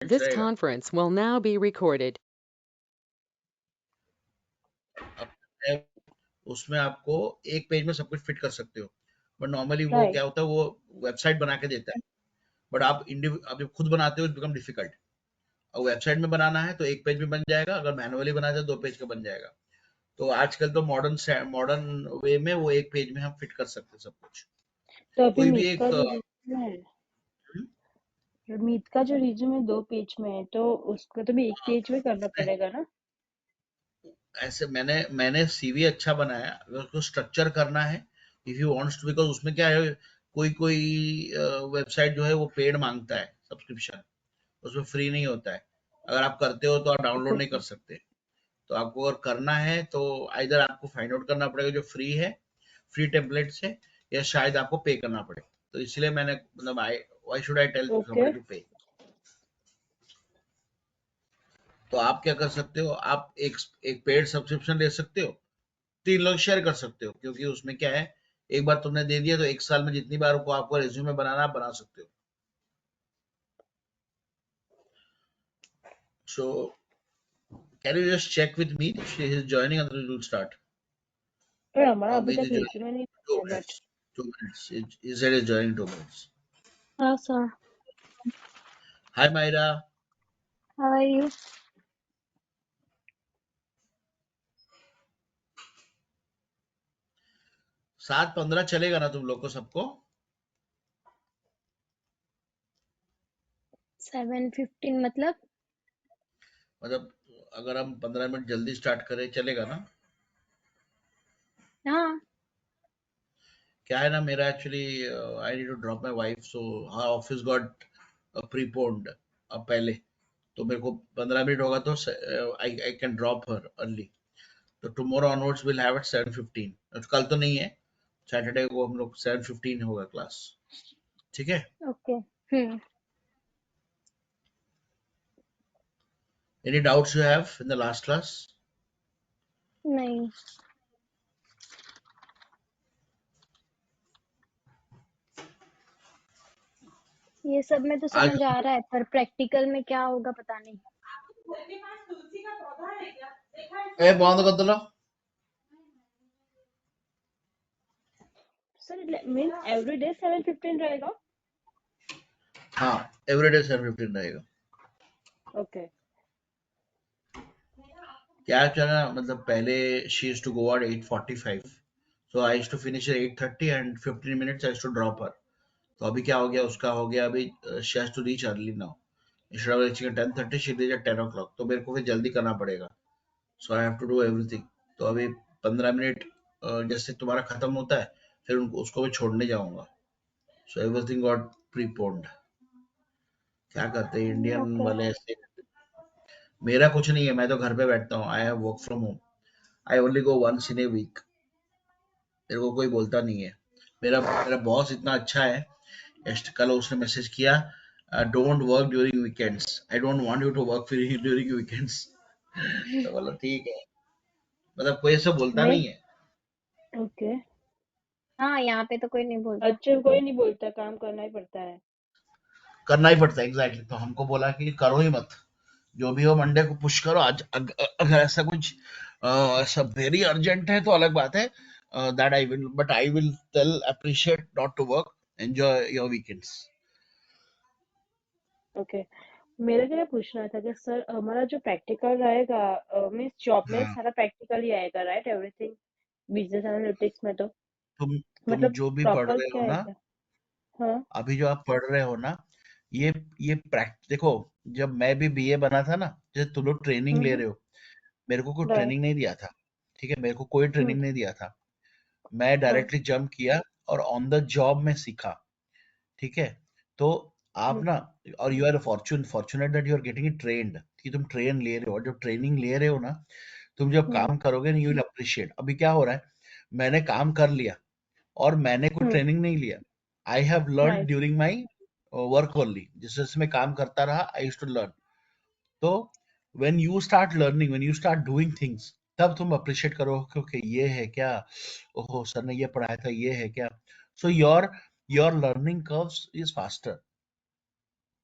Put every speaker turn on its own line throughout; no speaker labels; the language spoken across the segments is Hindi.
कुछ
This
रहेगा।
conference will now be recorded.
अब उसमें आपको एक पेज में सब कुछ फिट कर सकते हो, बट नॉर्मली वो
राइट
क्या होता है, वो वेबसाइट बना के देता है, बट आप जब खुद बनाते हो इट बिकम डिफिकल्ट। और वेबसाइट में बनाना है तो एक पेज में बन जाएगा, अगर मैनुअली बनाते हो 2 पेज का बन जाएगा। तो आजकल तो मॉडर्न वे में वो एक पेज में हम फिट कर सकते हैं सब कुछ।
तो अभी
कोई भी
मीत का
एक
जो रिज्यूम है,
हम्म,
मीत का जो रिज्यूम है 2 पेज में है, तो उसको तो भी एक पेज में करना पड़ेगा ना?
ऐसे मैंने सीवी अच्छा बनाया, अगर उसको स्ट्रक्चर करना है, if you wants to, because उसमें क्या है, कोई कोई वेबसाइट जो है वो पेड मांगता है सब्सक्रिप्शन, उसमें फ्री नहीं होता है। अगर आप करते हो तो आप डाउनलोड
ओके
नहीं कर सकते। तो आपको अगर करना है तो आइदर आपको फाइंड आउट करना पड़ेगा जो फ्री है, फ्री टेम्पलेट से, या शायद आपको पे करना पड़े। तो इसलिए मैंने मतलब I why should I tell
okay
somebody to pay. तो आप क्या कर सकते हो, आप एक पेड सब्सक्रिप्शन ले सकते हो, 3 लोग शेयर कर सकते हो, क्योंकि उसमें क्या है, एक बार तुमने दे दिया तो 1 साल में जितनी बार को आपको रिज्यूमे बनाना आप बना सकते हो। So can you just check with me if she is joining and we will start?
पर हमारा
Or
अभी
maybe
तक रिज्यूम नहीं
two
है but
minutes, 2 minutes. He said he's joining 2 minutes.
हाँ sir,
Hi Myra.
How are you?
7:15 चलेगा ना तुम लोग को सबको?
7:15 मतलब?
मतलब अगर हम 15 मिनट जल्दी स्टार्ट करें चलेगा ना?
हाँ
क्या है ना, मेरा actually I need to drop my wife, so her office got preponed अब पहले। तो मेरे को 15 मिनट होगा तो I can drop her early. तो tomorrow onwards will have at 7:15। कल तो नहीं है, सैटरडे को हम लोग 7:15 होगा क्लास। ठीक है?
Okay.
Any doubts you have in the last class?
नहीं, ये सब में तो
आज
समझ आ रहा है, पर प्रैक्टिकल में क्या होगा पता नहीं।
ए बंद कर दो।
सर मीन एवरीडे 7:15 रहेगा?
हाँ, एवरीडे 7:15 रहेगा।
ओके
क्या चला, मतलब पहले she used to go out 8:45, so I used to finish at 8:30 and 15 minutes I used to drop her. तो अभी क्या हो गया, उसका हो गया अभी, she has to reach early now, instead of reaching at 10:30 she reach at 10 o'clock। तो मेरे को फिर जल्दी करना पड़ेगा, so I have to do everything. तो अभी 15 मिनट जैसे तुम्हारा खत्म होता है, फिर उनको उसको मैं छोड़ने जाऊंगा। So everything got preponed. क्या करते हैं इंडियन
ओके।
वाले ऐसे। मेरा कुछ नहीं है, मैं तो घर पे बैठता हूँ, I have work from home. I only go once in a week. मेरे को कोई बोलता नहीं है। मेरा मेरा बॉस इतना अच्छा है, कल उसने मैसेज किया, don't work during weekends, I don't want you to work फिर ड्यूरिंग वीकेंड्स। तो बोला ठीक है, मतलब कोई ऐसा बोलता
नहीं
नहीं है।
ओके
हाँ, यहाँ पे तो कोई नहीं बोलता।
अच्छा, कोई नहीं बोलता, काम करना ही पड़ता है।
करना ही पड़ता है, एग्जैक्टली। तो हमको बोला कि करो ही मत, जो भी हो मंडे को पुश करो। आज अगर ऐसा कुछ ऐसा वेरी अर्जेंट है तो अलग बात है, that I will, but I will tell appreciate not to work, enjoy your weekends.
Okay मेरा क्या पूछना था कि सर हमारा जो प्रैक्टिकल रहेगा, मीन्स जॉब में
हाँ,
सारा प्रैक्टिकल ही आएगा राइट? एवरीथिंग बिजनेस एनालिटिक्स में तो
तुम
मतलब
जो भी पढ़
प्रॉपर
रहे हो
क्या
ना,
आएगा? हाँ।
अभी जो आप पढ़ रहे हो ना, ये प्रैक्ट देखो, जब मैं भी बीए बना था ना, जैसे तुम लोग ट्रेनिंग ले
हम्म।
रहे हो, मेरे को कोई
राइट।
ट्रेनिंग नहीं दिया था। ठीक है, मेरे को कोई
हम्म।
ट्रेनिंग नहीं दिया था। मैं
हाँ।
डायरेक्टली जंप किया और ऑन द जॉब में सीखा। ठीक है? तो आप
हम्म।
ना, और you are fortunate that you are getting it trained, कि तुम ट्रेन ले रहे हो, और जब ट्रेनिंग ले रहे हो ना, तुम जब
हम्म।
काम करोगे ना, यू विल अप्रिशिएट। अभी क्या हो रहा है, मैंने काम कर लिया और मैंने कोई
हम्म।
ट्रेनिंग नहीं लिया। I have learn
nice.
During my work only, जैसे जैसे मैं काम करता रहा, आई यूज्ड टू लर्न। तो when you start doing things, तब तुम अप्रिशिएट करो कि okay, ये है क्या, ओहो सर ने ये पढ़ाया था, ये है क्या। So your your learning curves is faster.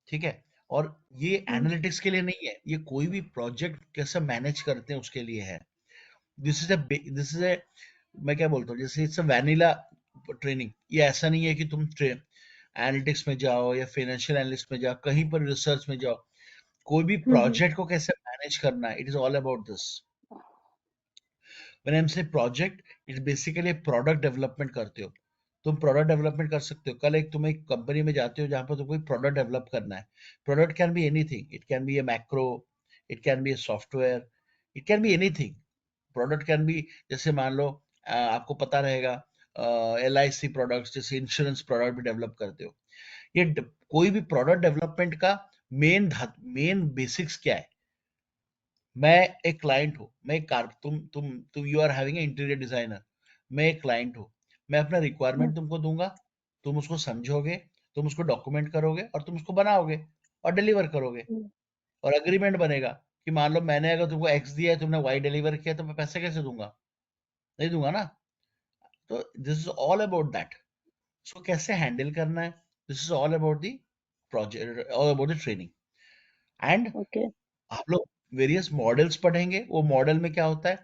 ठीक है? और ये
हम्म,
एनालिटिक्स के लिए नहीं है, ये कोई भी प्रोजेक्ट कैसे मैनेज करते हैं उसके लिए है। दिस इज ए मैं क्या बोलता हूँ, जैसे इट्स अ वैनिला ट्रेनिंग। ये ऐसा नहीं है कि तुम एनालिटिक्स में जाओ या फाइनेंशियल एनालिस्ट में जाओ, कहीं पर रिसर्च में जाओ। कोई भी
हम्म,
प्रोजेक्ट को कैसे मैनेज करना है, it is all about this. When I am say project, it's basically product development करते हो। तुम प्रोडक्ट डेवलपमेंट कर सकते हो। कल तुम एक कंपनी में जाते हो जहां पर तुमको कोई प्रोडक्ट डेवलप करना है। Product can be anything, it can be A macro, it can be a software, it can be anything. Product can be, जैसे मान लो आपको पता रहेगा एल आई सी प्रोडक्ट्स, जैसे इंश्योरेंस प्रोडक्ट भी डेवलप करते हो। कोई भी प्रोडक्ट डेवलपमेंट का मेन बेसिक्स क्या है। मैं एक क्लाइंट हूँ, मैं एक कार तुम you are having interior designer. मैं एक क्लाइंट हूँ, मैं अपना
हम्म,
रिक्वायरमेंट तुमको दूंगा, तुम उसको समझोगे, तुम उसको डॉक्यूमेंट करोगे और तुम उसको बनाओगे और डिलीवर करोगे।
हम्म,
और अग्रीमेंट बनेगा कि मान लो मैंने अगर तुमको एक्स दिया है, तुमने वाई डिलीवर किया, तो मैं पैसे कैसे दूंगा? नहीं दूंगा ना। तो this is all about that. उसको कैसे हैंडल करना है, this is all about the project, all about the training. And
okay,
आप लोग वेरियस मॉडल्स पढ़ेंगे। वो मॉडल में क्या होता है,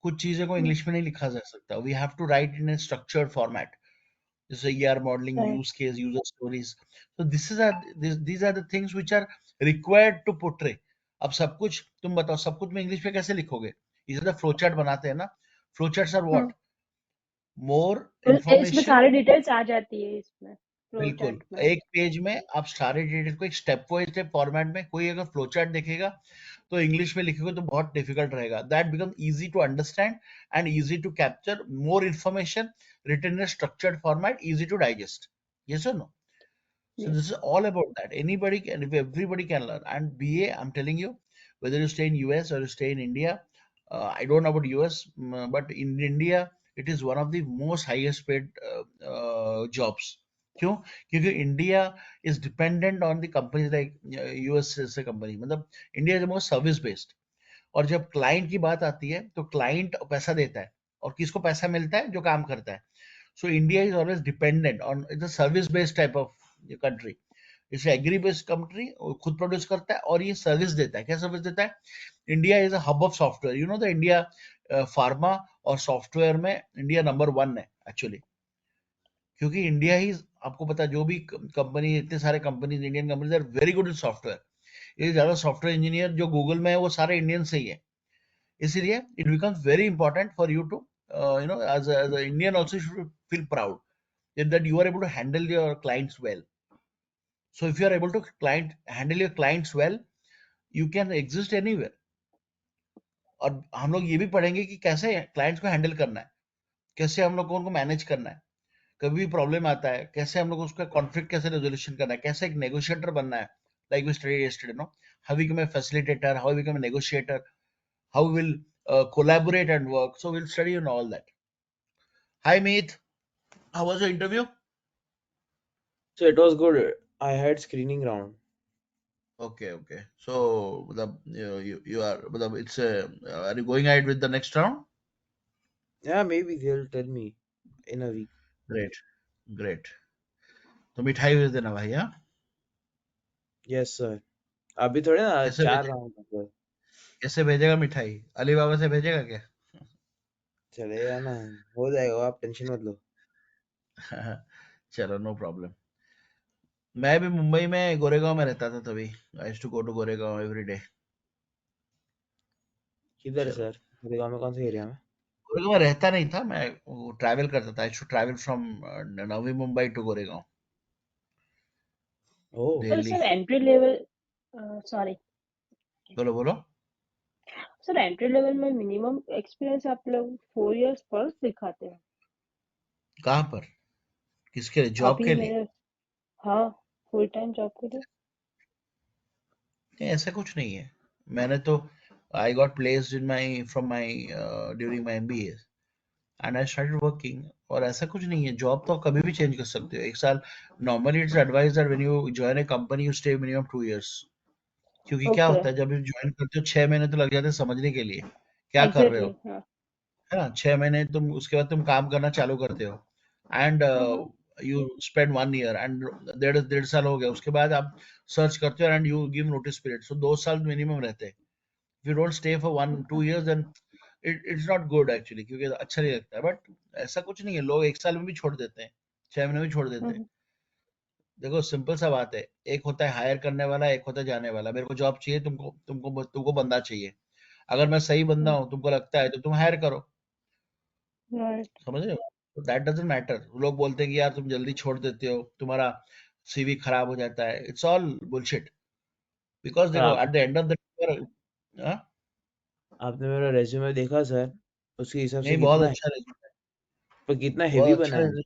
कुछ चीजें को
हम्म,
इंग्लिश में नहीं लिखा जा सकता, we have to write in a structured format. जैसे ER modelling,
right,
use case, user stories. तो these are the things which are required to portray। अब सब कुछ तुम बताओ, सब कुछ में इंग्लिश में कैसे लिखोगे? इसे तो फ्लो चार्ट बनाते हैं ना। Flow charts are
hmm,
what? More
इसमें
इंफॉर्मेशन।
सारी डिटेल्स आ जाती है इसमें फ्लो
बिल्कुल,
चार्ट में।
एक पेज में आप सारे डिटेल को एक स्टेप वाइज स्टेप फॉर्मेट में, कोई अगर फ्लो चार्ट देखेगा तो इंग्लिश में लिखोगे तो बहुत डिफिकल्ट रहेगा। That become easy to understand and easy to capture more information written in structured format, easy to digest. Yes और no? So this
yes,
is all about that. Anybody can, if everybody can learn. And BA, I'm telling you, whether you stay in US or you stay in India, I don't know about US, but in India, it is one of the most highest paid jobs. क्यों? क्योंकि India is dependent on the companies like US से कंपनी, मतलब India is most service based. और जब क्लाइंट की बात आती है तो क्लाइंट पैसा देता है, और किसको पैसा मिलता है? जो काम करता है। So India is always dependent on, it's a service based type of country. इसे एग्री बेस्ड कंट्री खुद प्रोड्यूस करता है और ये सर्विस देता है। क्या सर्विस देता है? India is a hub of software, you know the India pharma और सॉफ्टवेयर में इंडिया नंबर वन है एक्चुअली। क्योंकि इंडिया ही, आपको पता है, जो भी कंपनी, इतने सारे companies, Indian companies are very good in software. ये ज्यादा सॉफ्टवेयर इंजीनियर जो गूगल में है वो सारे इंडियन से ही है। इसीलिए it becomes very important for you to as a Indian also should feel proud that you are able to handle your clients well. So if you are able to handle your clients well, you can exist anywhere. और हम लोग ये भी पढ़ेंगे कि कैसे क्लाइंट्स को हैंडल करना है, कैसे हम लोग को उनको मैनेज करना है। कभी भी प्रॉब्लम आता है, कैसे हम लोग उसका कॉन्फ्लिक्ट कैसे रेजोल्यूशन करना है, कैसे एक नेगोशिएटर बनना है। Like we studied yesterday, no, how we become a facilitator, how we become a negotiator, how will collaborate and work. So we'll study on all that. Hi Meet, how was your interview?
So it was good. I had screening round.
Okay, okay. So you are, it's are you going ahead with the next round?
Yeah, maybe they'll tell me in a week.
Great, great. तो मिठाई भेज देना भाई, हाँ?
Yes, sir. अभी थोड़े ना
कैसे
4
भेजे,
राउंड है।
कैसे भेजेगा मिठाई? अली बाबा से भेजेगा क्या?
चलेगा ना, हो जाएगा, आप टेंशन मत लो।
चलो, नो प्रॉब्लम। मैं भी मुंबई में गोरेगांव में रहता था तभी। I used to go to Goregaon every day.
किधर
चलो,
सर? मेरे गांव में कौन से एरिया में?
गोरेगांव में रहता नहीं था मैं, ट्रैवल करता था। I used to travel from Navi Mumbai to Goregaon
oh,
daily.
Sir entry level, sorry,
बोलो बोलो।
सर एंट्री लेवल में मिनिमम एक्सपीरियंस आप लोग 4 इयर्स फर्स्ट दिखाते हैं।
कहाँ पर? किसके लिए? जॉब
अभी
के लिए?
मेरे, हाँ, फुल टाइम जॉब के लिए।
नहीं, ऐसा कुछ नहीं है। मैंने तो, I got placed in my from my during my MBA and I started working. और ऐसा कुछ नहीं है, जॉब तो आप कभी भी चेंज कर सकते हो 1 साल। Normally it's advise that when you join A company you stay minimum 2 years. क्योंकि क्या
ओके,
होता है, जब आप ज्वाइन करते हो 6 महीने तो लग जाते हैं समझने के लिए क्या कर रहे
एग्जैक्टली,
हो,
हाँ।
है ना? 6 महीने तुम, उसके बाद तुम काम करना चालू करते हो। And
hmm,
you spend 1 year and डेढ़ साल हो गया, उसके बाद आप सर्च करते हो and you give notice period, so 2 साल मिनिमम रहते हैं। If you don't stay for 1-2 years then it's not good actually, क्योंकि अच्छा नहीं लगता है। बट ऐसा कुछ नहीं है, लोग 1 साल में भी छोड़ देते हैं, 6 महीने में भी छोड़ देते हैं।
हम्म,
देखो सिंपल सा बात है, एक होता है हायर करने वाला, एक होता है जाने वाला। मेरे को जॉब चाहिए, तुमको बंदा चाहिए। अगर मैं सही बंदा हूँ, तुमको लगता है, तो तुम हायर करो।
राइट।
समझ रहे हो? तो दैट डजंट मैटर। लोग बोलते हैं कि यार तुम जल्दी छोड़ देते हो, तुम्हारा सीवी खराब हो जाता है। It's all bullshit. Because
sir
देखो
आप
at the end of the हाँ,
आपने मेरा रेज्यूमे देखा सर? उसके हिसाब से
नहीं, बहुत
कितना है,
अच्छा resume है,
पर कितना हेवी
बहुत
बना
अच्छा
है।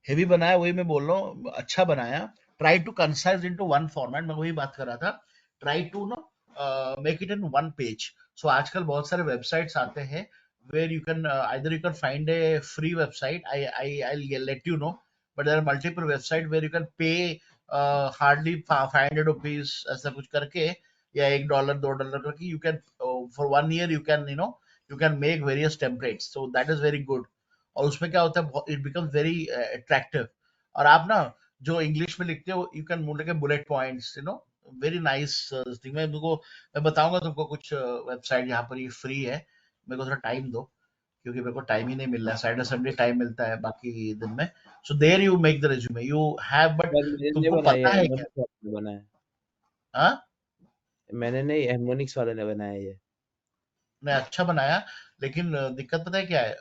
हेवी बनाया। वही मैं बोल रहा हूँ, अच्छा बनाया। Try to concise into one format, मैं वही बात कर रहा था। Try to no make it in one page. So आजकल बहुत सारे वेबसाइट्स आते हैं where you can either you can find a free website. I'll let you know, but there are multiple websites where you can pay hardly 500 rupees ऐसा कुछ करके, या $1 $2 करके, you can for 1 year you can you can make various templates, so that is very good। और उसमें क्या होता है, इट बिकम्स वेरी अट्रैक्टिव। और आप ना जो इंग्लिश में लिखते हो, you can like bullet points, very nice thing. मैं बताऊंगा तुमको कुछ वेबसाइट जहाँ पर ये फ्री है। मेरे को थोड़ा टाइम दो, क्योंकि मेरे को टाइम ही नहीं मिल रहा है। सैटरडे संडे टाइम मिलता है बाकी दिन में। So there you make the resume you have, but
sir मैंने नहीं
तुमको
बनाया
पता
है,
है क्या?
एमोनिक्स वाले ने बनाया है।
हाँ,
मैंने नहीं, एमोनिक्स वाले ने बनाया है ये।
मैं अच्छा बनाया, लेकिन दिक्कत पता है क्या है?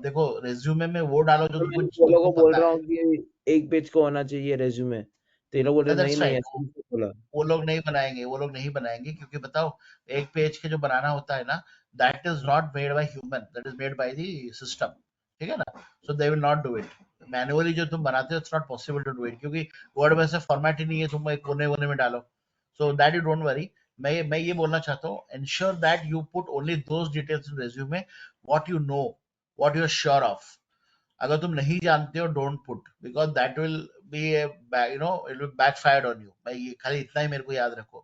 देखो रेज्यूमे में वो डालो जो
तो
तुमको
मैं वो लोगों
तुमको
को बोल
पता
रहा
है।
हूँ कि एक पेज का होना चाहिए रेज्यूमे, तो ये लोग बोल रहे नहीं
दैट्स
नहीं,
फाइन।
ऐसे नहीं बोला।
वो लोग नहीं बनाएंगे, वो लोग नहीं बनाएंगे, क्योंकि बताओ, एक पेज के जो बनाना होता है ना, that is not made by human, that is made by the system. ठीक है ना? So they will not do it manually. जो तुम बनाते हो, it's not possible to do it, क्योंकि वर्ड में से फॉर्मेट ही नहीं है, तुम एक कोने कोने में डालो। So that you don't worry. मैं ये बोलना चाहता हूँ, ensure that you put only those details in resume what you know, what you are sure of. अगर तुम नहीं जानते हो, don't put, because that will be it will backfire on you. मैं ये खाली इतना ही मेरे को याद रखो,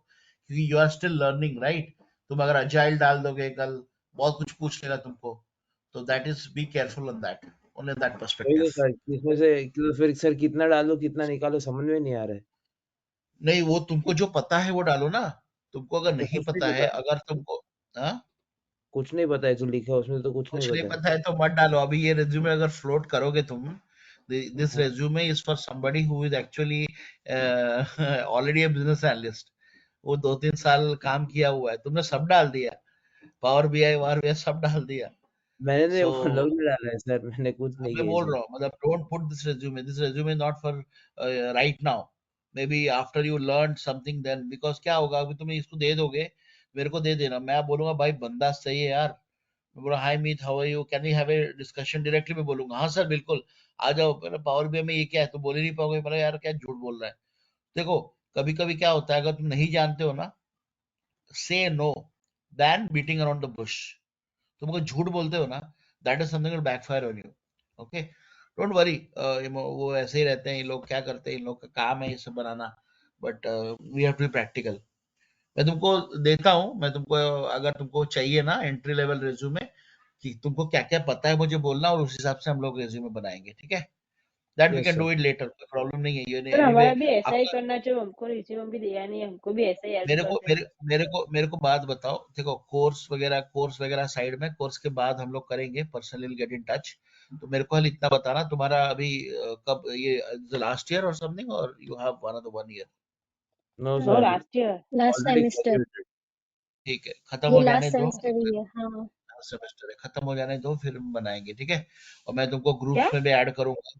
क्योंकि you are still learning, right? तुम अगर अजाइल डाल दोगे कल, बहुत कुछ पूछ लेगा तुमको। तो that is be careful on that, only that
वही तो
पर्सपेक्टिव।
सर, इसमें से तो फिर सर कितना डालो कितना निकालो समझ में नहीं आ रहा है।
नहीं, वो तुमको जो पता है वो डालो ना। तुमको अगर
तो
नहीं
कुछ नहीं
पता है,
पता,
अगर तुमको हाँ,
कुछ नहीं पता है जो लिखा है उसमें, तो कुछ नहीं
कुछ नहीं
पता है।
पता है तो मत डालो। अभी ये रिज्यूमे अगर फ्लोट करोगे तुम, दिस
हाँ,
resume is for somebody who is actually already a business analyst। वो 2-3 साल काम किया हुआ है, तुमने सब डाल दिया, पावर बीआई सब डाल दिया।
मैंने नहीं,
सो
वो लोग ने डाला है सर, मैंने कुछ नहीं
मैं
किया
बोल
इसमें।
रहा हूँ, मतलब don't put this resume not for right now. May be after you learn something then, because क्या होगा, अभी तुम्हें इसको दे दोगे, मेरे को दे देना, मैं बोलूंगा भाई बंदा सही है यार। मैं बोला hi Meet, how are you, can we have a discussion directly. मैं बोलूंगा हाँ सर बिल्कुल, आ जाओ। पहले पावर बीआई में ये क्या है, तो बोल ही नहीं पाओगे। बोला यार क्या झूठ बोल रहा है। देखो, कभी कभी क्या होता है, अगर तुम नहीं जानते हो ना, say no then beating around the bush. तुम अगर झूठ बोलते हो ना, that is something backfire on you. Okay, don't worry. वो ऐसे ही रहते हैं, ये लोग क्या करते हैं, इन लोग का काम है ये सब बनाना। But we have to be practical. मैं तुमको देता हूँ, मैं तुमको, अगर तुमको चाहिए ना एंट्री लेवल रिज्यूमे, कि तुमको क्या क्या पता है मुझे बोलना, और उस हिसाब से हम लोग रिज्यूमे बनाएंगे। ठीक है? That we
yes
can
sir.
Do it later, कोई प्रॉब्लम नहीं है ये।
सर
एनीवे
हमारा भी ऐसा ही
आपका,
करना चाहिए, हमको रिज्यूम भी दिया नहीं, हमको भी ऐसा ही हेल्प
मेरे
कर
को
देना।
देखो कोर्स वगैरह साइड में, कोर्स के बाद हम लोग करेंगे, पर्सनली गेट इन टच। तो मेरे को हाल इतना बताना, तुम्हारा अभी कब ये लास्ट ईयर और समथिंग, और you have one of the 1 year?
No
no,
sir,
last year.
Last
already
semester,
graduated.
ठीक है, खत्म
ये
हो जाने
लास्ट
दो।
सेमेस्टर ही है। हाँ।
सेमेस्टर है, खत्म हो जाने दो, फिर हम बनाएंगे। ठीक है? और मैं तुमको ग्रुप्स
क्या?
में भी ऐड करूंगा।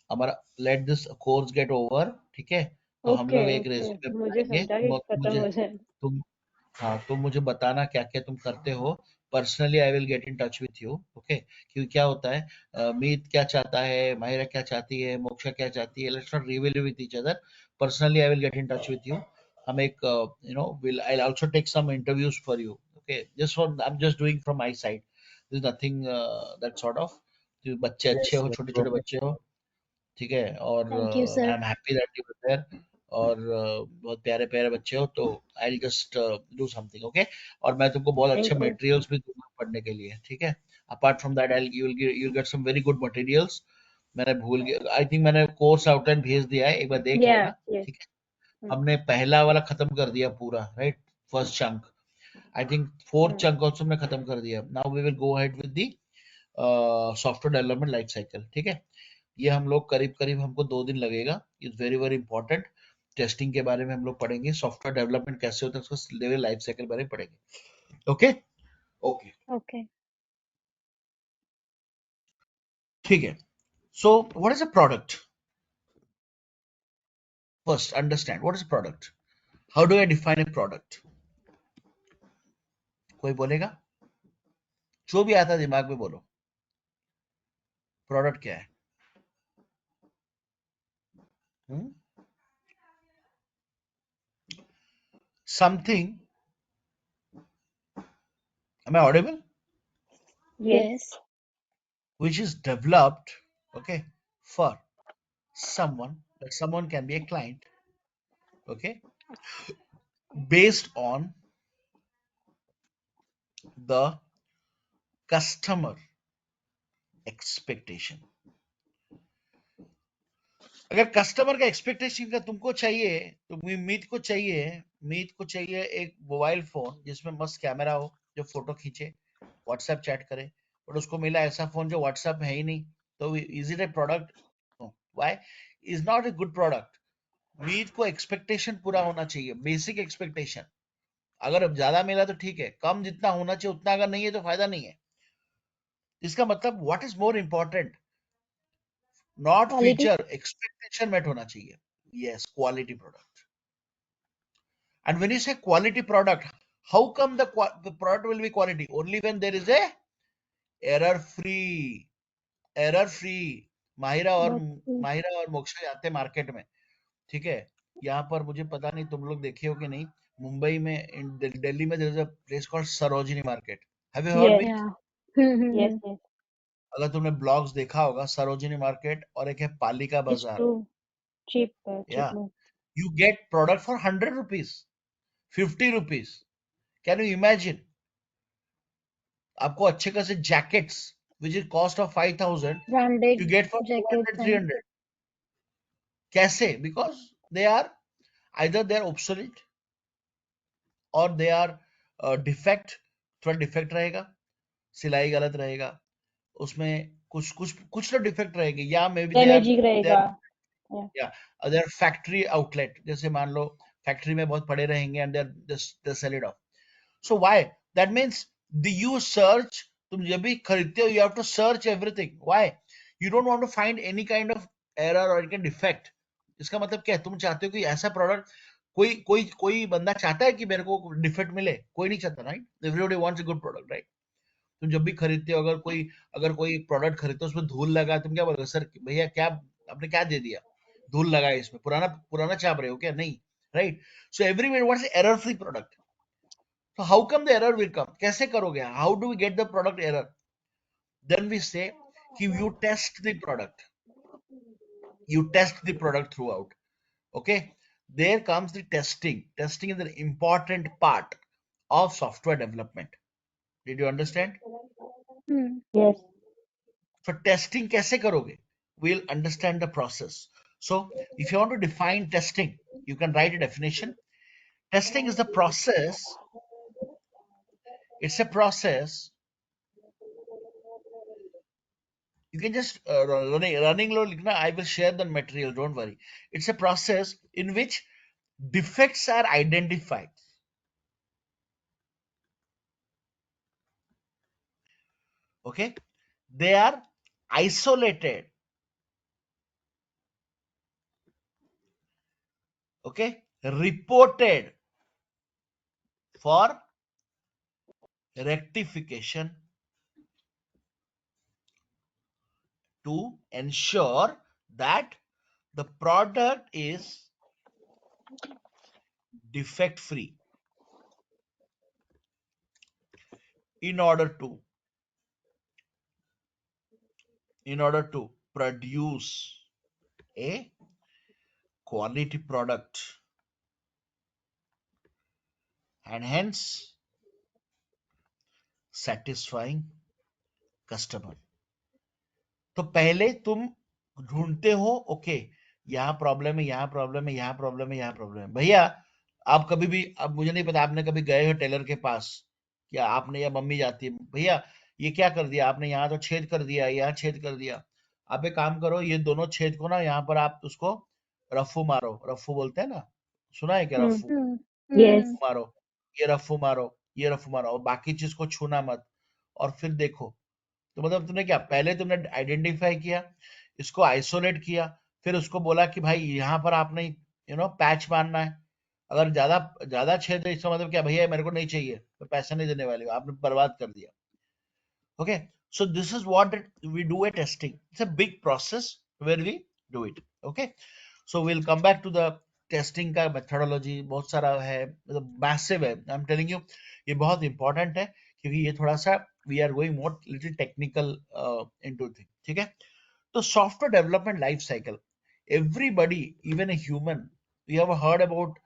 हमारा let this course get over. ठीक है? तो हम
ओके
लोग एक
ओके,
रेज्यूमे
मुझे
बनाएंगे।
समझा कि खत्म
मुझे
हो जाए।
तुम हाँ, तुम मुझे बताना क्या क्या तुम करते हो। Personally I will get in touch with you. Okay? क्योंकि क्या होता है, मीत क्या चाहता है, माहिरा क्या चाहती है, मोक्षा क्या चाहती है, let's not reveal with each other. Personally I will get in touch with you. हम एक will I also take some interviews for you. Okay? Just for I am just doing from my side, this nothing that sort of. बच्चे अच्छे
यस
हो,
नो
छोटे छोटे
प्रॉब्लम।
बच्चे हो। ठीक है? और
thank you
I
sir.
Am happy that you are there. और बहुत प्यारे प्यारे बच्चे हो, तो I will just do something. Okay? और मैं तुमको बहुत अच्छे
थैंक यू।
मटेरियल्स भी दूंगा पढ़ने के लिए। ठीक है? Apart from that I you will get some very good materials, मैंने भूल गया, आई थिंक मैंने कोर्स आउटलाइन भेज दिया है, एक बार देख
Yeah,
लेना।
yes.
ठीक है, हमने पहला वाला खत्म कर दिया पूरा, right, first chunk. I think fourth chunk also हमने खत्म कर दिया। Now we will go ahead with the software development life cycle. ठीक है, ये हम लोग करीब करीब हमको 2 दिन लगेगा। It's very very important. Testing के बारे में हम लोग पढ़ेंगे, सॉफ्टवेयर डेवलपमेंट कैसे होता है उसका लेवल लाइफ साइकिल बारे में पढ़ेंगे। Okay okay,
okay.
ठीक है। सो what is a product? First understand what is a product. How do I define a product? कोई बोलेगा? जो भी आता है दिमाग में बोलो, प्रोडक्ट क्या है? Something, am I audible?
Yes.
Yes.
Which is developed, okay, for someone, that someone can be a client, okay, based on the customer expectation. अगर कस्टमर का एक्सपेक्टेशन का तुमको चाहिए, तो मीत को चाहिए एक मोबाइल फोन जिसमें मस्त कैमरा हो, जो फोटो खींचे, व्हाट्सएप चैट करे, और उसको मिला ऐसा फोन जो व्हाट्सएप में है ही नहीं, तो is it a product? Why is not a good product? Meet को एक्सपेक्टेशन पूरा होना चाहिए, बेसिक एक्सपेक्टेशन। अगर अब ज्यादा मिला तो ठीक है, कम जितना होना चाहिए उतना अगर नहीं है तो फायदा नहीं है। इसका मतलब what is more important, not
quality.
Feature, expectation met होना चाहिए। Yes, quality product. And when you say quality product, how come the product will be quality? Only when there is a error free, error free।
Okay.
Mahira और मोक्षा जाते हैं मार्केट में, ठीक है। यहाँ पर मुझे पता नहीं तुम लोग देखे हो कि नहीं, मुंबई में, दिल्ली में, there is a place called Sarojini market. Have you heard
Yes.
me?
या।
Yes. Yes.
अगर तुमने ब्लॉग्स देखा होगा, सरोजिनी मार्केट और एक है पालिका
It's
बाजार।
too cheap.
या,
Cheap.
you get product for 100 rupees, 50 rupees। Can you imagine? आपको अच्छे खासे jackets which is cost of 5000
branded
you get for 200
jackets and
300। कैसे? Because they are either they are obsolete और दे आर डिफेक्ट। थोड़ा डिफेक्ट रहेगा, सिलाई गलत रहेगा, उसमें कुछ कुछ कुछ तो डिफेक्ट रहेगी, या मे बी
Damaging
दे
रहेगा.
Are
Yeah.
या दे आर फैक्ट्री आउटलेट। जैसे मान लो फैक्ट्री में बहुत पड़े रहेंगे and they sell it of. So why? That means you search, तुम जब भी खरीदते हो, you have to search everything. Why? You don't want to find any kind of error or any defect. इसका मतलब क्या है? तुम चाहते हो कि ऐसा प्रोडक्ट, कोई कोई कोई बंदा चाहता है कि मेरे को डिफेक्ट मिले? कोई नहीं चाहता, right? Everybody wants a good product, right? तुम जब भी खरीदते हो, अगर कोई प्रोडक्ट खरीदते हो उसमें धूल लगा, तुम क्या बोलोगे? सर भैया क्या आपने क्या दे दिया, धूल लगा है इसमें, पुराना पुराना छाप रहे हो क्या? नहीं, right? So everybody wants error free product. So how come the error will come? कैसे करोगे? How do we get the product error? Then we say you test the product. You test the product throughout. Okay. There comes the testing. Testing is an important part of software development. Did you understand?
Yes.
So testing कैसे करोगे? We'll understand the process. So if you want to define testing, you can write a definition. Testing is the process. It's a process. You can just running low likhna. I will share the material, don't worry. It's a process in which defects are identified, okay, they are isolated, okay, reported for rectification to ensure that the product is defect free, in order to produce a quality product, and hence satisfying customer. तो पहले तुम ढूंढते हो, ओके यहाँ प्रॉब्लम है, यहाँ प्रॉब्लम है, यहाँ प्रॉब्लम है, यहाँ प्रॉब्लम है। भैया आप कभी भी, अब मुझे नहीं पता आपने कभी गए हो टेलर के पास, क्या आपने, या मम्मी जाती है, भैया ये क्या कर दिया आपने, यहाँ तो छेद कर दिया, यहाँ छेद कर दिया। आप एक काम करो, ये दोनों छेद को ना यहाँ पर आप उसको रफ्फू मारो, रफ्फू बोलते हैं ना, सुना है क्या रफ्फू?
यस।
मारो, ये रफ्फू मारो, ये रफ्फू मारो, और बाकी चीज को छूना मत, और फिर देखो। तो मतलब तुमने क्या, पहले तुमने आइडेंटिफाई किया, इसको आइसोलेट किया, फिर उसको बोला कि भाई यहाँ पर आपने पैच मारना है। अगर ज्यादा ज्यादा छेद है, इसका मतलब क्या, भैया मेरे को नहीं चाहिए, तो पैसा नहीं देने वाले हो, आपने बर्बाद कर दिया। Okay, so this is what we do a testing. It's a big process where we do it. Okay, so we'll come back to the testing का methodology, बहुत सारा है, मतलब massive है, I'm telling you, ये बहुत important है, क्योंकि ये थोड़ा सा we are going more little technical into thing, ठीक है? तो software development life cycle, everybody, even a human, you have heard about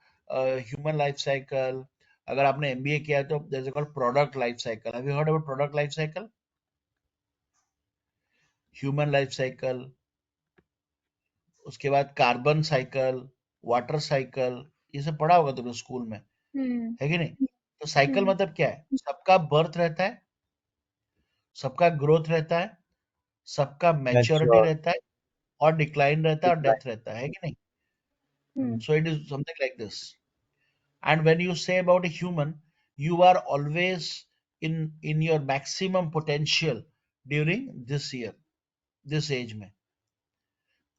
human life cycle. अगर आपने MBA किया है तो there's a called product life cycle. Have you heard about product life cycle? Human life cycle, उसके बाद कार्बन साइकिल, वाटर साइकिल, ये सब पढ़ा होगा तुमने स्कूल में, है कि नहीं? तो साइकिल मतलब क्या है, सबका बर्थ रहता है, सबका ग्रोथ रहता है, सबका मैच्योरिटी
Mature.
रहता है, और डिक्लाइन रहता है, और
Decline.
डेथ रहता है कि नहीं? So it is something like this. And when you say about a human, you are always in your maximum potential during this year, this age में,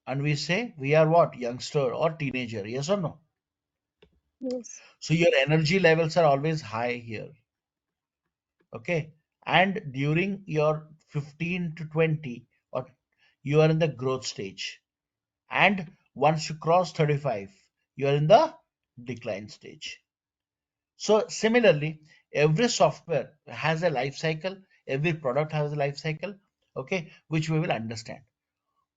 and we say we are what, youngster or teenager, yes or no?
Yes.
So your energy levels are always high here, okay? And during your 15 to 20, or you are in the growth stage, and once you cross 35, you are in the decline stage. So similarly, every software has a life cycle, every product has a life cycle, okay, which we will understand.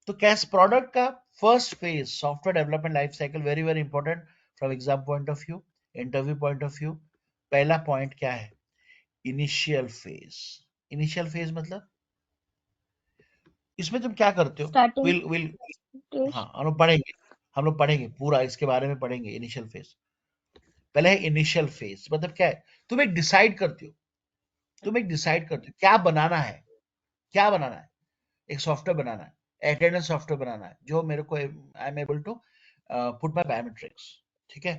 तो कैस प्रोडक्ट का first phase, software development life cycle, very very important from exam point of view, interview point of view. पहला पॉइंट क्या है, इनिशियल फेज। इनिशियल फेज मतलब इसमें तुम क्या करते हो,
Starting
विल विल
stage.
हाँ हम लोग पढ़ेंगे पूरा, इसके बारे में पढ़ेंगे इनिशियल फेज। पहले है इनिशियल फेज, मतलब क्या है, तुम एक डिसाइड करते हो, क्या बनाना है, क्या बनाना है, एक सॉफ्टवेयर बनाना है, अटेंडेंस सॉफ्टवेयर बनाना है, जो मेरे को I am able to put my biometrics, ठीक है,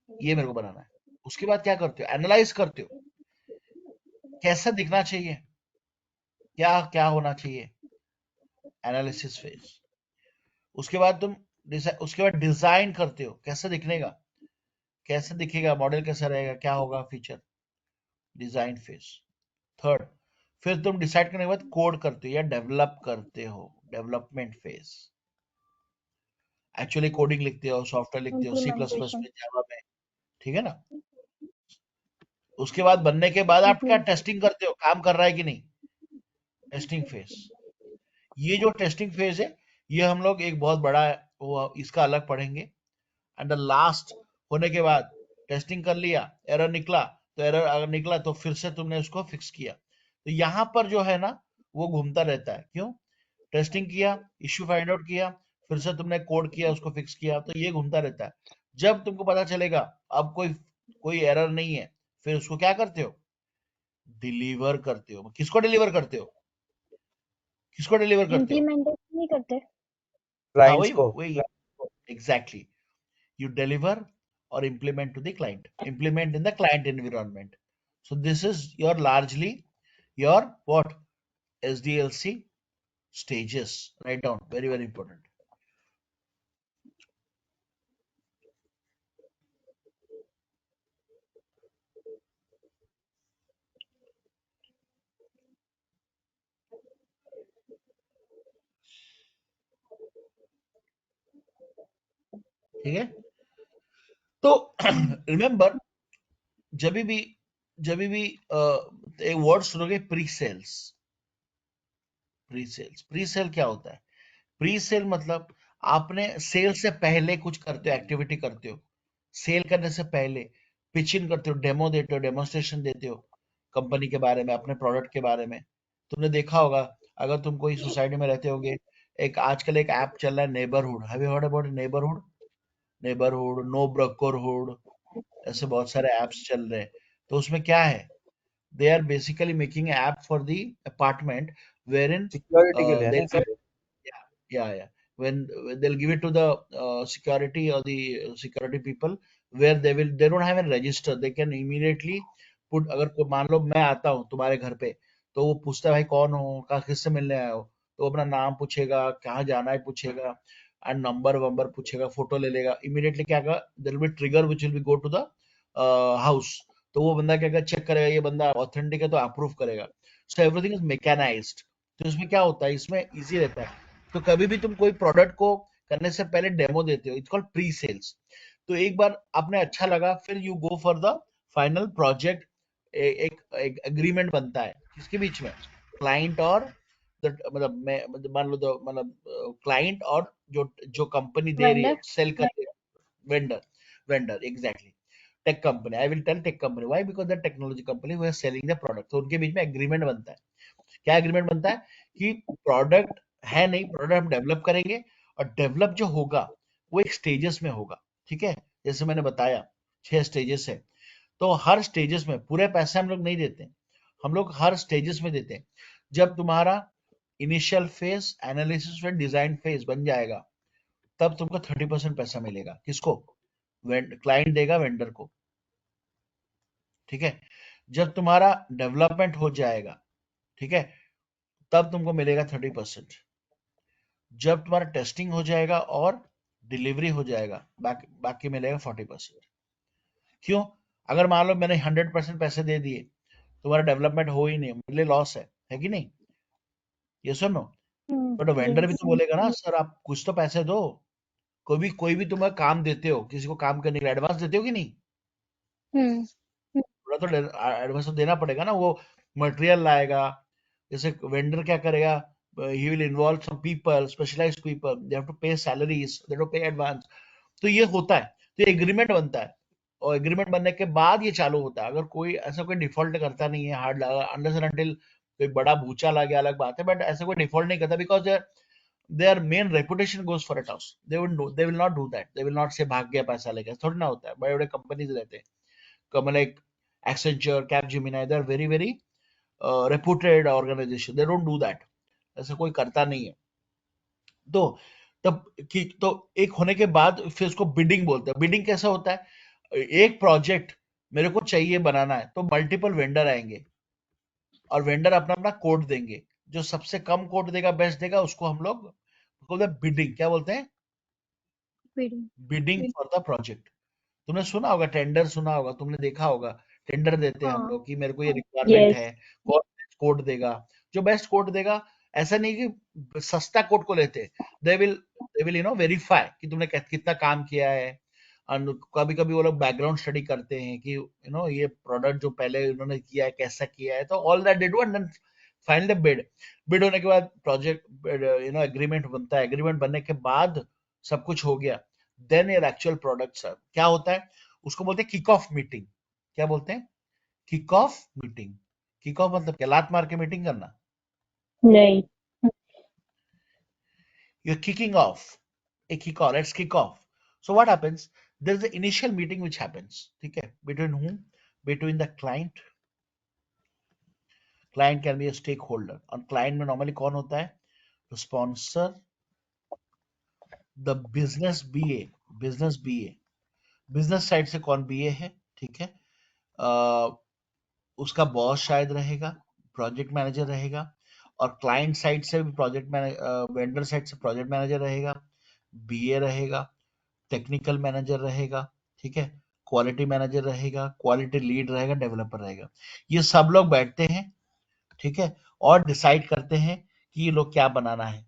ये मेरे को बनाना है। उसके बाद क्या करते हो, एनालाइज करते हो, कैसा दिखना चाहिए, क्या क्या होना चाहिए, एनालिसिस फेज। उसके बाद उसके बाद डिजाइन करते हो, कैसा दिखने का, कैसे दिखेगा, मॉडल कैसा रहेगा, क्या होगा फीचर, डिजाइन फेज। थर्ड, फिर तुम डिसाइड करने के बाद कोड करते हो या डेवलप करते हो, डेवलपमेंट फेज। एक्चुअली कोडिंग लिखते हो, सॉफ्टवेयर लिखते हो, सी प्लस प्लस
Implementation.
में, जावा में, ठीक है ना? उसके बाद बनने के बाद आप क्या
Implement.
टेस्टिंग करते हो, काम कर रहा है कि नहीं, टेस्टिंग फेज। ये जो टेस्टिंग फेज है, ये हम लोग एक बहुत बड़ा वो इसका अलग पढ़ेंगे। एंड द लास्ट होने के बाद टेस्टिंग कर लिया, एरर निकला, तो एरर अगर निकला तो फिर से तुमने उसको फिक्स किया। तो यहाँ पर जो है ना, वो घूमता रहता है, क्यों, टेस्टिंग किया, इश्यू फाइंड आउट किया, फिर से तुमने कोड किया, उसको फिक्स किया, तो ये घूमता रहता है। जब तुमको पता चलेगा अब कोई कोई एरर नहीं है, फिर उसको क्या करते हो, डिलीवर करते हो। किसको डिलीवर करते हो, किसको डिलीवर करते हो?
Implementation नहीं करते.
हाँ
Clients
वही
को.
वही, exactly, you deliver or implement to the client, implement in the client environment. So this is your largely your what, SDLC stages. Write down, very very important. ठीक है, तो रिमेंबर, जब भी एक वर्ड सुनोगे, प्री सेल्स। प्री सेल क्या होता है, प्री सेल मतलब आपने सेल से पहले कुछ करते हो, एक्टिविटी करते हो, सेल करने से पहले पिचिंग करते हो, डेमो देते हो, डेमोन्स्ट्रेशन देते हो कंपनी के बारे में, अपने प्रोडक्ट के बारे में। तुमने देखा होगा, अगर तुम कोई सोसाइटी में रहते होगे, एक आजकल एक ऐप चल रहा है neighbourhood, have you heard about neighbourhood? Neighbourhood, no brokerhood, ऐसे बहुत सारे ऐप्स चल रहे हैं। तो उसमें क्या है, they are basically making an app for the apartment wherein
security के लिए है ना
they'll
sir?
give, yeah, when they'll give it to the security or the security people, where they don't have a register, they can immediately put, अगर कोई मान लो मैं आता हूँ तुम्हारे घर पे, तो वो पूछता है भाई कौन हो, कहाँ किससे मिलने आए हो, तो अपना नाम पूछेगा, कहाँ जाना है पूछेगा, एंड नंबर वंबर पूछेगा, फोटो ले लेगा, इमीडिएटली क्या होगा, there will be trigger which will be go to the house. तो वो बंदा क्या करेगा, चेक करेगा ये बंदा ऑथेंटिक है तो अप्रूव करेगा। So everything is mechanized. तो इसमें क्या होता है, इसमें इजी रहता है। तो कभी भी तुम कोई प्रोडक्ट को करने से पहले डेमो देते हो, इट्स कॉल्ड प्री सेल्स। तो एक बार आपने अच्छा लगा, फिर you go for the final project. एक एग्रीमेंट बनता है किसके बीच में, क्लाइंट और मतलब मैं मान लो तो मतलब क्लाइंट और जो कंपनी दे रही है,
वेंडर।
सेल कर रही है, vendor, vendor exactly, tech company, I will tell tech company, why, because the technology company who are selling the product. तो उनके बीच में एग्रीमेंट बनता है। क्या एग्रीमेंट बनता है कि प्रोडक्ट है नहीं, प्रोडक्ट हम डेवलप करेंगे, और डेवलप जो होगा वो एक स्टेजेस में होगा। ठीक है, जैसे मैंने बताया 6 स्टेजेस है। तो हर स्टेजेस में पूरे पैसे हम लोग नहीं देते, हम लोग हर स्टेजेस में देते हैं। जब तुम्हारा initial phase, analysis phase, design phase बन जाएगा, तब तुमको 30% पैसा मिलेगा। किसको? क्लाइंट देगा वेंडर को। ठीक है, जब तुम्हारा डेवलपमेंट हो जाएगा, ठीक है, तब तुमको मिलेगा 30%। जब तुम्हारा टेस्टिंग हो जाएगा और डिलीवरी हो जाएगा, बाकी बाकी मिलेगा 40%। क्यों? अगर मान लो मैंने 100% पैसे दे दिए, तुम्हारा डेवलपमेंट हो ही नहीं, मेरे लिए लॉस है कि नहीं? ये सुनो, बट वेंडर भी
यस।
तो बोलेगा ना सर आप कुछ तो पैसे दो। कोई भी तुम्हें काम देते हो, किसी को काम करने के लिए एडवांस देते हो कि नहीं?
हम्म।
थोड़ा तो एडवांस तो देना पड़ेगा ना। वो मटेरियल लाएगा, जैसे वेंडर क्या करेगा, he will involve some people, specialized people, they have to pay salaries, they have to pay advance. तो ये होता है, तो एग्रीमेंट बनता है, और एग्रीमेंट बनने के बाद ये चालू होता है। अगर कोई ऐसा कोई डिफॉल्ट करता नहीं है, हार्ड अनलेस एंड अनटिल कोई बड़ा भूचाल आ गया अलग बात है, बट ऐसा कोई डिफॉल्ट नहीं करता, because their main reputation goes for a toss. They will not do that. They will not say भाग गया पैसा लेके, थोड़ा ना होता है। बड़े बड़े कंपनीज रहते हैं, like Accenture, Capgemini, they are very very reputed organization, they don't do that, ऐसा कोई करता नहीं है। तो तब तो एक होने के बाद फिर उसको बिडिंग बोलते हैं। बिडिंग कैसा होता है, एक प्रोजेक्ट मेरे को चाहिए बनाना है, तो मल्टीपल वेंडर आएंगे, और वेंडर अपना अपना कोड देंगे। जो सबसे कम कोड देगा, बेस्ट देगा, उसको हम लोग बोलते हैं बिडिंग। क्या बोलते हैं?
Bidding.
Bidding for the project. तुमने सुना होगा, टेंडर सुना होगा, तुमने देखा होगा, टेंडर देते हैं हम
हाँ।
लोग कि मेरे को ये रिक्वायरमेंट
यस।
है, कौन बेस्ट कोड देगा, जो बेस्ट कोड देगा। ऐसा नहीं कि सस्ता कोड को लेते, दे विल वेरीफाई कि तुमने कितना काम किया है। और कभी कभी वो लोग बैकग्राउंड स्टडी करते हैं कि ये प्रोडक्ट जो पहले उन्होंने किया है कैसा किया है, तो all that they do, and then final the bid. Bid होने के बाद प्रोजेक्ट एग्रीमेंट बनता है। एग्रीमेंट बनने के बाद सब कुछ हो गया, देन योर एक्चुअल प्रोडक्ट्स क्या होता है, उसको बोलते हैं किक ऑफ मीटिंग। क्या बोलते हैं? Kick off meeting. Kick off मतलब क्या, लात मार के मीटिंग करना?
नहीं।
You're kicking off a kick off. Let's kick off. So what happens? There's the initial meeting which happens. Okay, between whom? Between the client. Client can be a stakeholder. और client में normally कौन होता है? The sponsor, the business BA, business BA. Business side से कौन बीए है? ठीक है, उसका बॉस शायद रहेगा, प्रोजेक्ट मैनेजर रहेगा, और क्लाइंट साइड से भी प्रोजेक्ट मैनेजर, वेंडर साइड से प्रोजेक्ट मैनेजर रहेगा, बीए रहेगा, टेक्निकल मैनेजर रहेगा, ठीक है, क्वालिटी मैनेजर रहेगा, क्वालिटी लीड रहेगा, डेवलपर रहेगा। ये सब लोग बैठते हैं, ठीक है, और डिसाइड करते हैं कि ये लोग क्या बनाना है।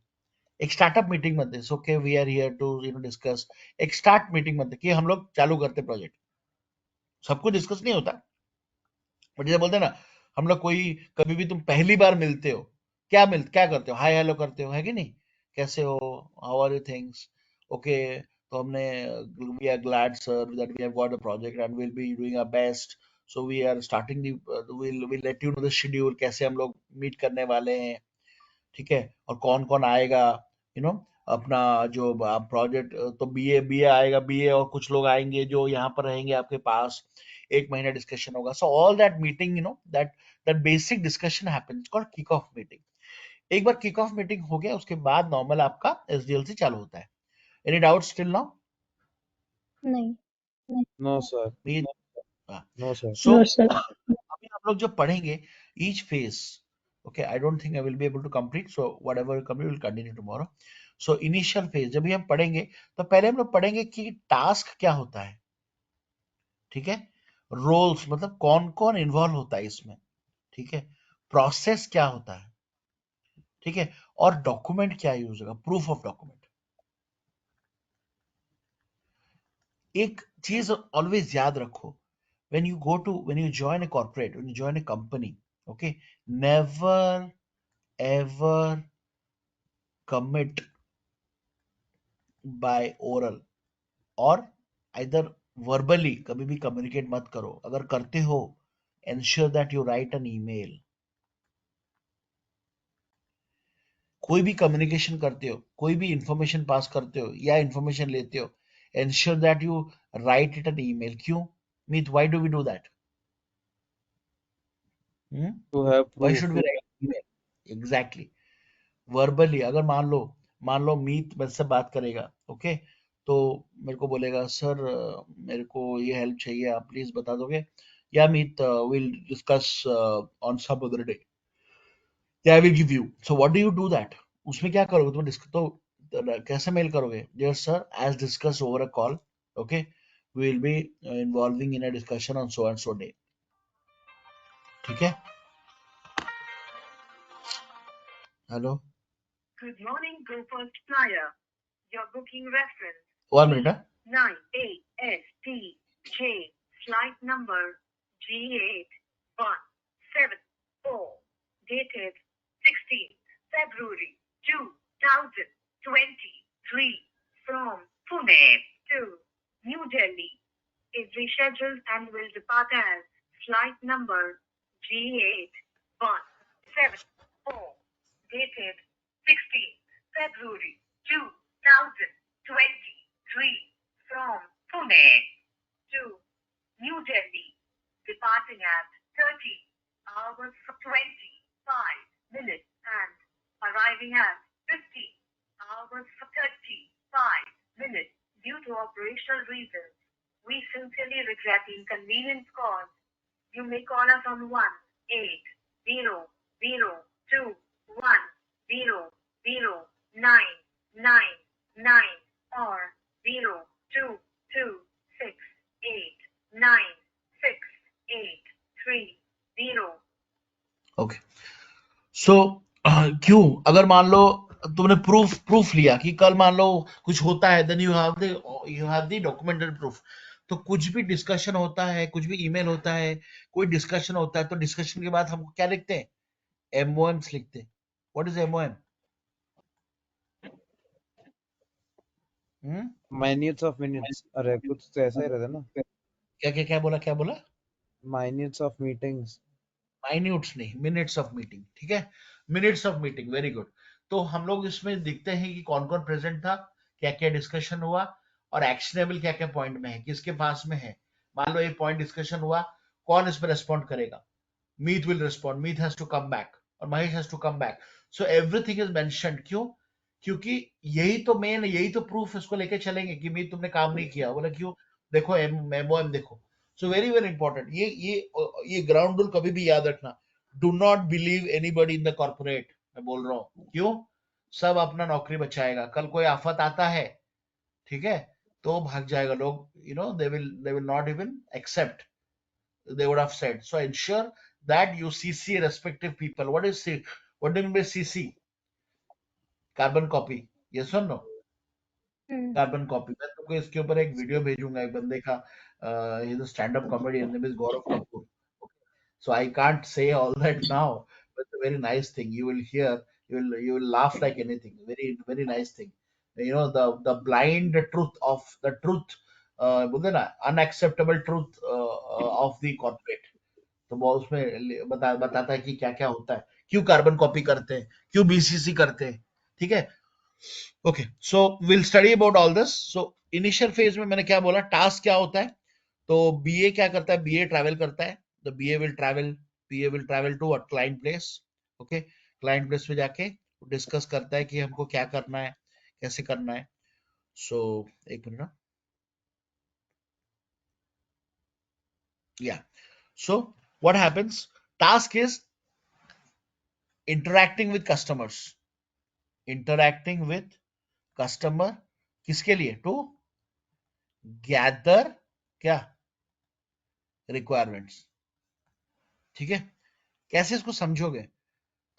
एक स्टार्टअप मीटिंग बनते हैं, okay we are here to discuss. एक स्टार्ट मीटिंग बनते कि हम लोग चालू करते प्रोजेक्ट। सब कुछ डिस्कस नहीं होता, बट जैसे बोलते हैं ना, हम लोग कोई कभी भी तुम पहली बार मिलते हो, क्या करते हो, हाय हेलो करते हो, है कि नहीं? कैसे हो, how are you things, okay. तो हमने we are glad sir that we have got a project and will be doing our best, so we are starting the, will let you know the schedule, कैसे हम लोग मीट करने वाले हैं, ठीक है, और कौन कौन आएगा, अपना जो प्रोजेक्ट, तो बीए आएगा, बीए और कुछ लोग आएंगे जो यहाँ पर रहेंगे आपके पास, 1 महीना डिस्कशन होगा. So all that meeting, that basic discussion happens called kick off meeting. एक बार किक ऑफ मीटिंग हो गया, उसके बाद नॉर्मल आपका एसडीएलसी चालू होता है. Any doubt still now?
नहीं।
No, sir. No, sir.
So
no sir.
अभी हम लोग जब पढ़ेंगे each phase, okay, I don't think I will be able to complete, so whatever complete will continue tomorrow. So initial phase जब भी हम पढ़ेंगे, तो पहले हम लोग पढ़ेंगे कि टास्क क्या होता है, ठीक है, रोल्स मतलब कौन कौन इन्वॉल्व होता है इसमें, ठीक है, प्रोसेस क्या होता है, ठीक है, और डॉक्यूमेंट क्या यूज होगा, प्रूफ ऑफ डॉक्यूमेंट. एक चीज ऑलवेज याद रखो, when you join a corporate, when you join a company, okay, never ever commit by oral or either verbally. कभी भी communicate मत करो. अगर करते हो, ensure that you write an email. कोई भी communication करते हो, कोई भी information pass करते हो या information लेते हो, ensure that you write it an email. क्यों? Meet, why do we do that?
To have
Why
proof.
should we write email? Exactly. Verbally अगर मान लो मीत मुझसे बात करेगा, ओके, तो मेरे को बोलेगा सर मेरे को ये हेल्प चाहिए, आप प्लीज बता दोगे, या Meet will discuss on some other day, या I will give you. So what do you do that? उसमें क्या करोगे तुम? कैसे मेल करोगे? Dear sir, as discuss over a call, okay, we will be involving in a discussion on so and so day. ठीक है. Hello,
Good morning, Go First Flyer. Your booking reference
1 minute.
98STJ, flight number G8174, dated 16th February 2023, from Pune to New Delhi, is rescheduled and will depart as flight number G8174, dated 16th February 2023, from Pune to New Delhi, departing at 30 hours 25 minutes and arriving at 50 hours 35 minutes. Due to operational reasons, we sincerely regret the inconvenience caused. You may call us on 1-800-210-999 or 0226896683.
Okay. सो क्यों, अगर मान लो तुमने प्रूफ लिया कि कल मान लो कुछ होता है, then you have the documented proof. तो कुछ भी डिस्कशन होता है, कुछ भी ईमेल होता है, कोई डिस्कशन होता है, तो डिस्कशन के बाद हम क्या लिखते हैं? एमओएम्स लिखते हैं. What is MOM?
Minutes of minutes. अरे कुछ तो ऐसा ही रहता है ना.
क्या बोला?
Minutes of meetings.
माइन्यूट्स नहीं, मिनट्स ऑफ मीटिंग. ठीक है, minutes of meeting. Very good. तो हम लोग इसमें दिखते हैं कि कौन कौन प्रेजेंट था, क्या क्या डिस्कशन हुआ, और एक्शनेबल क्या क्या पॉइंट में है, किसके पास में है. मान लो एक पॉइंट डिस्कशन हुआ, कौन इस पर रेस्पॉन्ड करेगा? Meet will respond, Meet has to come back, और Mahesh has to come back. So everything is mentioned. क्यों? क्योंकि यही तो मेन, यही तो प्रूफ इसको लेके चलेंगे कि मीत तुमने काम नहीं किया. बोला क्यों? देखो एमओएम देखो. So very very important. ये ग्राउंड रूल कभी भी याद रखना. Do not believe anybody in the corporate. मैं बोल रहा हूँ. क्यों? सब अपना नौकरी बचाएगा. कल कोई आफत आता है, ठीक है, तो भाग जाएगा लोग. They will not even accept. They would have said. So ensure that you CC respective people. What do you mean by CC? Carbon copy. Yes or no? Carbon copy. मैं तुमको इसके ऊपर एक वीडियो भेजूंगा, एक बंदे का. Is a stand up comedian, name is Gaurav Kapoor. So I can't say all that now, but it's a very nice thing. You will hear, you will laugh like anything. Very very nice thing. The blind truth of the truth, बोलते ना, unacceptable truth of the corporate. तो वो उसमें बताता है कि क्या क्या होता है, क्यों कार्बन कॉपी करते हैं, क्यों बीसीसी करते हैं. ठीक है. Okay, so will study about all this. So initial phase में मैंने क्या बोला, टास्क क्या होता है. तो बीए क्या करता है, बीए ट्रैवल करता है. The BA will travel to a client place. Okay, client place पे जाके डिस्कस करता है कि हमको क्या करना है, कैसे करना है. सो एक मिनट. या, so what happens, task is interacting with customers. Interacting with customer किसके लिए, टू गैदर क्या, रिक्वायरमेंट्स. ठीक है, कैसे इसको समझोगे.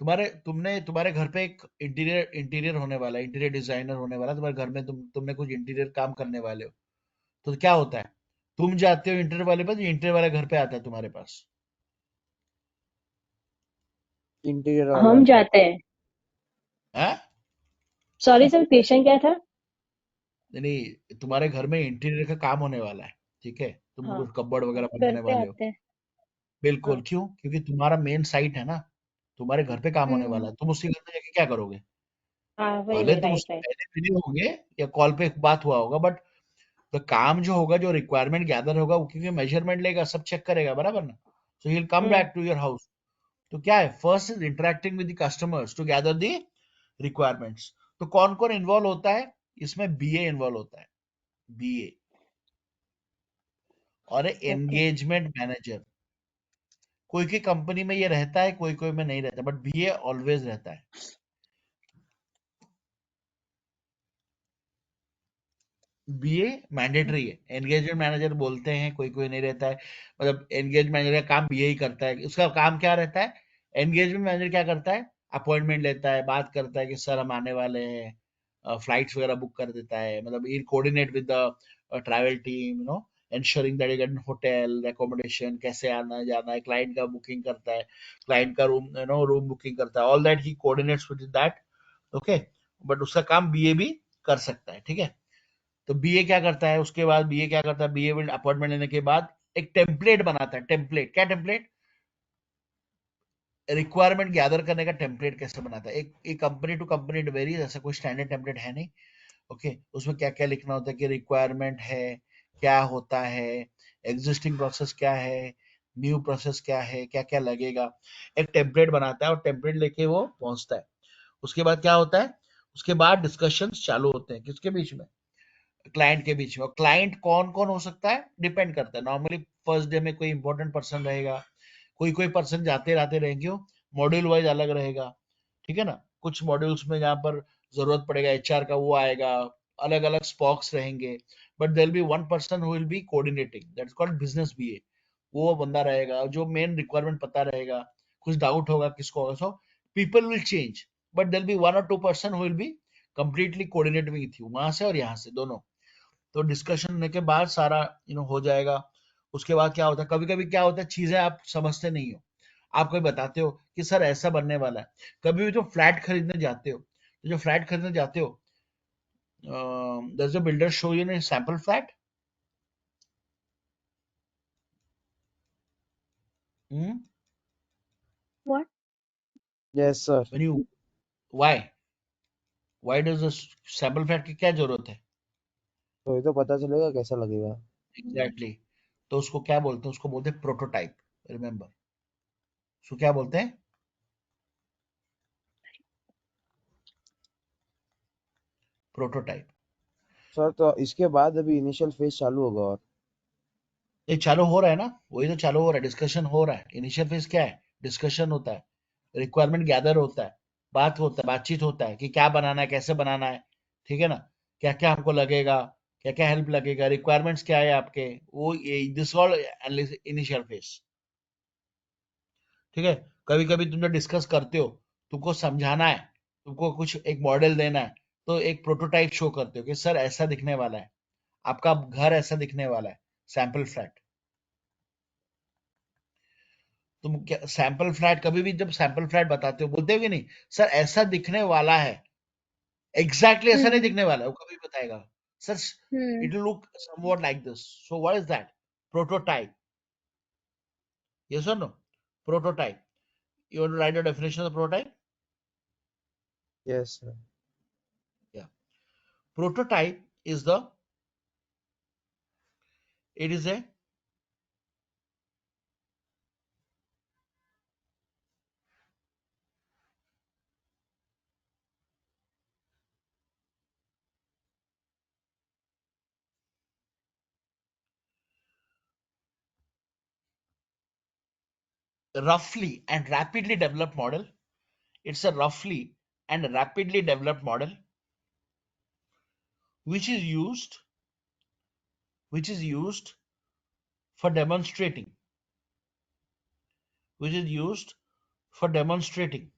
तुम्हारे घर पे एक इंटीरियर होने वाला है, इंटीरियर डिजाइनर होने वाला है तुम्हारे घर में. तुमने कुछ इंटीरियर काम करने वाले हो. तो क्या होता है, तुम जाते हो इंटीरियर वाले पास, इंटीरियर वाला घर पे आता है तुम्हारे पास.
इंटीरियर वाला
हम
आता है।
जाते हैं.
हैं?
सॉरी सर, क्वेश्चन क्या था?
नहीं, तुम्हारे घर में इंटीरियर का काम होने वाला है. ठीक है, तुम
हाँ,
कुछ कपबोर्ड वगैरह
घर
बनाने
पे
वाले हो.
आते हैं.
बिल्कुल,
हाँ.
क्यों, क्योंकि तुम्हारा मेन साइट है ना, तुम्हारे घर पे काम होने वाला
हम्म.
है. तुम उसी घर में जाके क्या करोगे.
हाँ, वही
भले
वही,
तुम
राइट
उससे
राइट.
पहले मिले होंगे या कॉल पे बात हुआ होगा, बट तो काम जो होगा, जो रिक्वायरमेंट गैदर होगा, वो क्योंकि मेजरमेंट लेगा, सब चेक करेगा, बराबर ना. So he will come
hmm.
Back to your house. तो क्या है, first is interacting with the customers to gather the requirements. तो कौन कौन इन्वॉल्व होता है इसमें, बीए इन्वॉल्व होता है. बीए और
ओके.
Engagement manager. कोई की कंपनी में ये रहता है, कोई कोई में नहीं रहता, बट बीए ऑलवेज रहता है. बीए मैंडेटरी है. एंगेजमेंट मैनेजर बोलते हैं, कोई कोई नहीं रहता है. मतलब एंगेज मैनेजर का काम बीए ही करता है. उसका काम क्या रहता है, एंगेजमेंट मैनेजर क्या करता है, अपॉइंटमेंट लेता है, बात करता है कि सर हम आने वाले हैं, फ्लाइट्स वगैरह बुक कर देता है. मतलब ये coordinate with the travel team, ensuring that you get hotel accommodation, कैसे आना जाना है, क्लाइंट का बुकिंग करता है, क्लाइंट का रूम बुकिंग करता है. All that he coordinates with that. Okay, but उसका काम बीए भी कर सकता है. ठीक है, तो बीए क्या करता है, उसके बाद बीए क्या करता है, बीए विल अपॉइंटमेंट लेने के बाद एक टेम्पलेट बनाता है. टेम्पलेट क्या, टेम्पलेट रिक्वायरमेंट गैदर करने का टेम्पलेट कैसे बनाता है. एक company to company it varies, ऐसा कोई स्टैंडर्ड टेम्पलेट है नहीं. ओके, उसमें क्या क्या लिखना होता है कि रिक्वायरमेंट है, क्या होता है, एग्जिस्टिंग प्रोसेस क्या है, न्यू प्रोसेस क्या है, क्या क्या लगेगा. एक टेम्पलेट बनाता है और टेम्पलेट लेके वो पहुंचता है. उसके बाद क्या होता है, उसके बाद डिस्कशंस चालू होते हैं किसके बीच में, क्लाइंट के बीच में. और क्लाइंट कौन कौन हो सकता है, डिपेंड करता है. नॉर्मली फर्स्ट डे में कोई इंपॉर्टेंट पर्सन रहेगा, कोई कोई पर्सन जाते रहते रहेंगे, मॉड्यूल वाइज अलग रहेगा. ठीक है ना, कुछ मॉड्यूल्स में जहाँ पर जरूरत पड़ेगा एचआर का, वो आएगा. अलग अलग स्पॉक्स रहेंगे, but there be one person who will be coordinating, that's called business BA. वो बंदा रहेगा जो मेन रिक्वायरमेंट पता रहेगा. कुछ डाउट होगा किसको होगा, so people will change, but there be one और two person who will be completely coordinate with you, वहां से और यहाँ से दोनों. तो डिस्कशन होने के बाद सारा हो जाएगा. उसके बाद क्या होता है, कभी कभी क्या होता है, चीजें आप समझते नहीं हो, आप कोई बताते हो कि सर ऐसा बनने वाला है. कभी भी जो फ्लैट खरीदने जाते हो, तो जो फ्लैट खरीदने जाते हो, does the builder show you a sample flat? Hmm?
What?
Yes sir.
When you, why does this sample flat की क्या जरूरत है.
तो ये तो पता चलेगा कैसा लगेगा।
Exactly exactly. तो उसको क्या बोलते हैं, उसको बोलते हैं प्रोटोटाइप. रिमेंबर, उसको क्या बोलते हैं, प्रोटोटाइप.
सर तो इसके बाद अभी इनिशियल फेज चालू होगा और
ये चालू हो रहा है ना, वही तो चालू हो रहा है, डिस्कशन हो रहा है. इनिशियल फेज क्या है, डिस्कशन होता है, रिक्वायरमेंट गैदर होता है, बात होता है, बातचीत होता है कि क्या बनाना है, कैसे बनाना है. ठीक है ना, क्या क्या हमको लगेगा, क्या क्या हेल्प लगेगा, रिक्वायरमेंट्स क्या है आपके, वो दिस ऑल इनिशियल फेज. ठीक है, कभी कभी तुम जब डिस्कस करते हो, तुमको समझाना है, तुमको कुछ एक मॉडल देना है, तो एक प्रोटोटाइप शो करते हो कि सर ऐसा दिखने वाला है, आपका घर ऐसा दिखने वाला है, सैंपल फ्लैट. तुम क्या सैंपल फ्लैट, कभी भी जब सैंपल फ्लैट बताते हो, बोलते हो कि नहीं, सर ऐसा दिखने वाला है, एग्जैक्टली ऐसा नहीं
हम्म.
दिखने वाला है, वो कभी बताएगा, sir
hmm.
It will look somewhat like this. So what is that, prototype. Yes और no, prototype. You want to write the definition of prototype.
Yes sir.
या, Prototype is it is a roughly and rapidly developed model. It's a roughly and rapidly developed model which is used for demonstrating which is used for demonstrating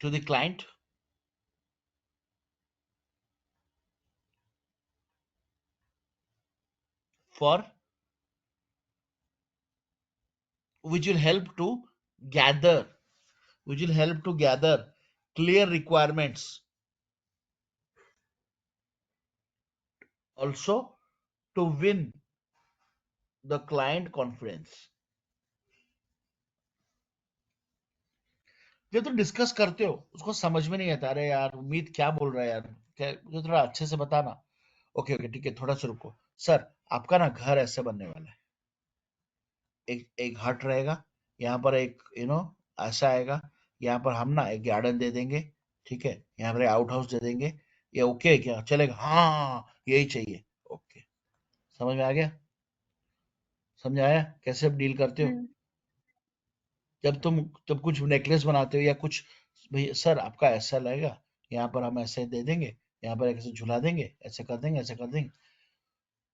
to the client for which will help to gather clear requirements, also to win the client confidence. जब तुम डिस्कस करते हो उसको समझ में नहीं आता, अरे यार उम्मीद क्या बोल रहा है यार, क्या मुझे थोड़ा अच्छे से बताना। ओके ओके ठीक है, थोड़ा सा रुको सर, आपका ना घर ऐसे बनने वाला है, एक एक हट रहेगा, यहाँ पर एक ऐसा आएगा, यहाँ पर हम ना एक गार्डन दे देंगे, ठीक है, यहाँ पर आउट हाउस दे देंगे, ये ओके है क्या, चलेगा, हाँ यही चाहिए, ओके, समझ में आ गया, समझ आया कैसे आप डील करते हो। जब कुछ नेकलेस बनाते हो या कुछ, भैया सर आपका ऐसा लगेगा, यहाँ पर हम ऐसे दे देंगे, यहाँ पर ऐसे झुला देंगे, ऐसे कर देंगे, ऐसे कर देंगे,